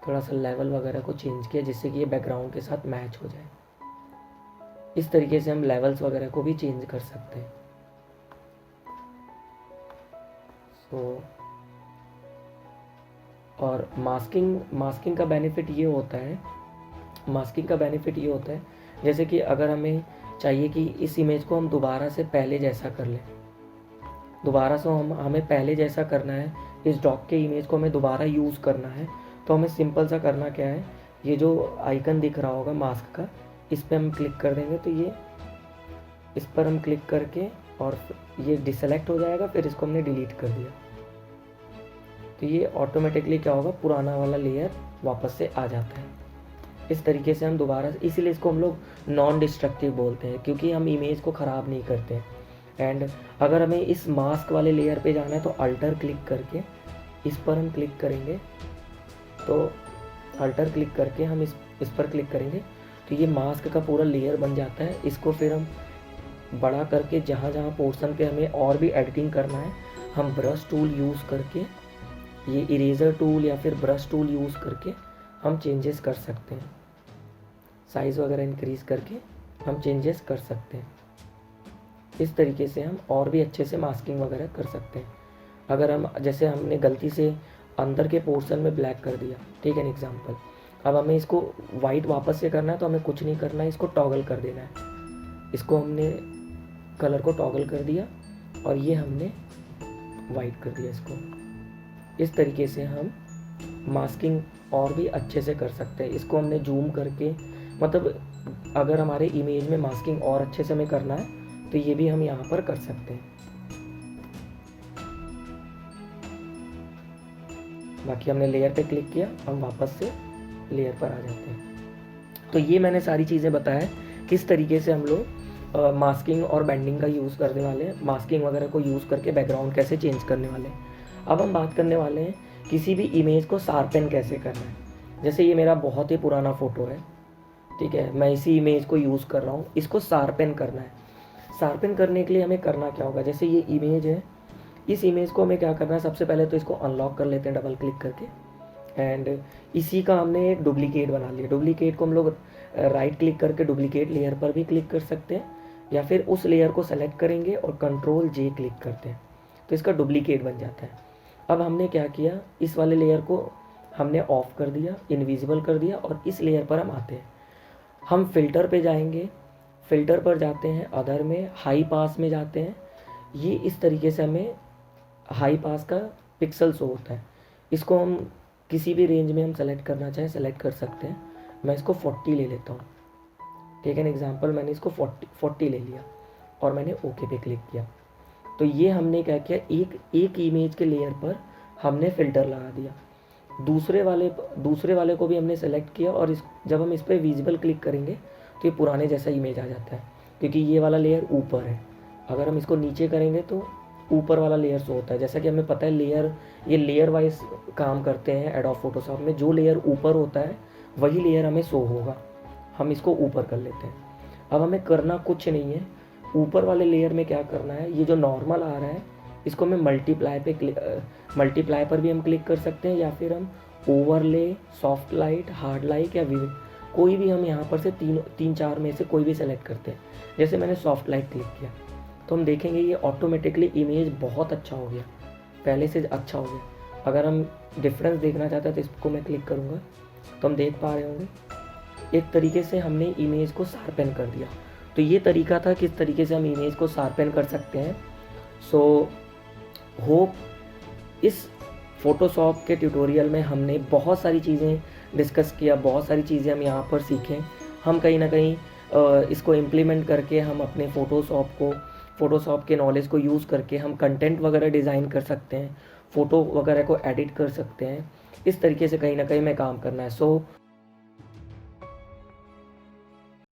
थोड़ा सा लेवल वगैरह को चेंज किया जिससे कि ये बैकग्राउंड के साथ मैच हो जाए। इस तरीके से हम लेवल्स वगैरह को भी चेंज कर सकते हैं। और मास्किंग का बेनिफिट ये होता है, जैसे कि अगर हमें चाहिए कि इस इमेज को हम दोबारा से पहले जैसा कर लें, हमें पहले जैसा करना है, इस डॉग के इमेज को हमें दोबारा यूज़ करना है, तो हमें सिंपल सा करना क्या है, ये जो आइकन दिख रहा होगा मास्क का, इस पर हम क्लिक कर देंगे तो ये इस पर हम क्लिक करके और ये डिसेलेक्ट हो जाएगा। फिर इसको हमने डिलीट कर दिया तो ये ऑटोमेटिकली क्या होगा, पुराना वाला लेयर वापस से आ जाता है। इस तरीके से हम दोबारा, इसीलिए इसको हम लोग नॉन डिस्ट्रक्टिव बोलते हैं, क्योंकि हम इमेज को ख़राब नहीं करते हैं। एंड अगर हमें इस मास्क वाले लेयर पे जाना है तो अल्टर क्लिक करके इस पर हम क्लिक करेंगे, तो अल्टर क्लिक करके हम इस पर क्लिक करेंगे तो ये मास्क का पूरा लेयर बन जाता है। इसको फिर हम बड़ा करके जहाँ जहाँ पोर्शन पे हमें और भी एडिटिंग करना है, हम ब्रश टूल यूज़ करके, ये इरेज़र टूल या फिर ब्रश टूल यूज़ करके हम चेंजेस कर सकते हैं। साइज़ वगैरह इंक्रीज़ करके हम चेंजेस कर सकते हैं। इस तरीके से हम और भी अच्छे से मास्किंग वगैरह कर सकते हैं। अगर हम, जैसे हमने गलती से अंदर के पोर्शन में ब्लैक कर दिया, ठीक है एग्जांपल, अब हमें इसको वाइट वापस से करना है तो हमें कुछ नहीं करना है, इसको टॉगल कर देना है। इसको हमने कलर को टॉगल कर दिया और ये हमने वाइट कर दिया इसको। इस तरीके से हम मास्किंग और भी अच्छे से कर सकते हैं। इसको हमने जूम करके, मतलब अगर हमारे इमेज में मास्किंग और अच्छे से हमें करना है तो ये भी हम यहाँ पर कर सकते हैं। बाकी हमने लेयर पे क्लिक किया, हम वापस से लेयर पर आ जाते हैं। तो ये मैंने सारी चीज़ें बताया किस तरीके से हम लोग मास्किंग और बेंडिंग का यूज़ करने वाले हैं, मास्किंग वगैरह को यूज़ करके बैकग्राउंड कैसे चेंज करने वाले हैं। अब हम बात करने वाले हैं किसी भी इमेज को शार्पन कैसे करना है। जैसे ये मेरा बहुत ही पुराना फ़ोटो है, ठीक है, मैं इसी इमेज को यूज़ कर रहा हूँ, इसको शार्पन करना है। शार्पन करने के लिए हमें करना क्या होगा, जैसे ये इमेज है, इस इमेज को हमें क्या करना है, सबसे पहले तो इसको अनलॉक कर लेते हैं डबल क्लिक करके। एंड इसी का हमने एक डुप्लीकेट बना लिया। डुप्लीकेट को हम लोग राइट क्लिक करके डुप्लीकेट लेयर पर भी क्लिक कर सकते हैं, या फिर उस लेयर को सेलेक्ट करेंगे और कंट्रोल जे क्लिक करते हैं तो इसका डुप्लीकेट बन जाता है। अब हमने क्या किया, इस वाले लेयर को हमने ऑफ कर दिया, इनविजिबल कर दिया, और इस लेयर पर हम आते हैं। हम फिल्टर पे जाएंगे, फिल्टर पर जाते हैं, अदर में हाई पास में जाते हैं। ये इस तरीके से हमें हाई पास का पिक्सल शो होता है। इसको हम किसी भी रेंज में हम सेलेक्ट करना चाहें सेलेक्ट कर सकते हैं। मैं इसको 40 ले लेता हूँ, ठीक है एग्जांपल, मैंने इसको 40 ले लिया और मैंने ओके पे क्लिक किया। तो ये हमने क्या किया, एक इमेज के लेयर पर हमने फ़िल्टर लगा दिया। दूसरे वाले को भी हमने सेलेक्ट किया, और जब हम इस पर विजिबल क्लिक करेंगे तो ये पुराने जैसा इमेज आ जाता है, क्योंकि ये वाला लेयर ऊपर है। अगर हम इसको नीचे करेंगे तो ऊपर वाला लेयर शो होता है। जैसा कि हमें पता है ये लेयर वाइज काम करते हैं एडोब फोटोशॉप में, जो लेयर ऊपर होता है वही लेयर हमें शो होगा। हम इसको ऊपर कर लेते हैं। अब हमें करना कुछ नहीं है, ऊपर वाले लेयर में क्या करना है, ये जो नॉर्मल आ रहा है इसको हमें मल्टीप्लाई पर भी हम क्लिक कर सकते हैं, या फिर हम overlay, soft light, hard light या विविड, कोई भी हम यहाँ पर से तीन चार में से कोई भी सेलेक्ट करते हैं। जैसे मैंने सॉफ्ट लाइट क्लिक किया तो हम देखेंगे ये ऑटोमेटिकली इमेज बहुत अच्छा हो गया, पहले से अच्छा हो गया। अगर हम डिफरेंस देखना चाहते हैं तो इसको मैं क्लिक करूँगा तो हम देख पा रहे होंगे एक तरीके से हमने इमेज को शार्पन कर दिया। तो ये तरीका था किस तरीके से हम इमेज को शार्पन कर सकते हैं। सो होप इस फ़ोटोशॉप के ट्यूटोरियल में हमने बहुत सारी चीज़ें डिस्कस किया, बहुत सारी चीज़ें हम यहाँ पर सीखें। हम कहीं ना कहीं इसको इम्प्लीमेंट करके हम अपने फ़ोटोशॉप के नॉलेज को यूज़ करके हम कंटेंट वगैरह डिज़ाइन कर सकते हैं, फ़ोटो वगैरह को एडिट कर सकते हैं। इस तरीके से कहीं ना कहीं मैं काम करना है। सो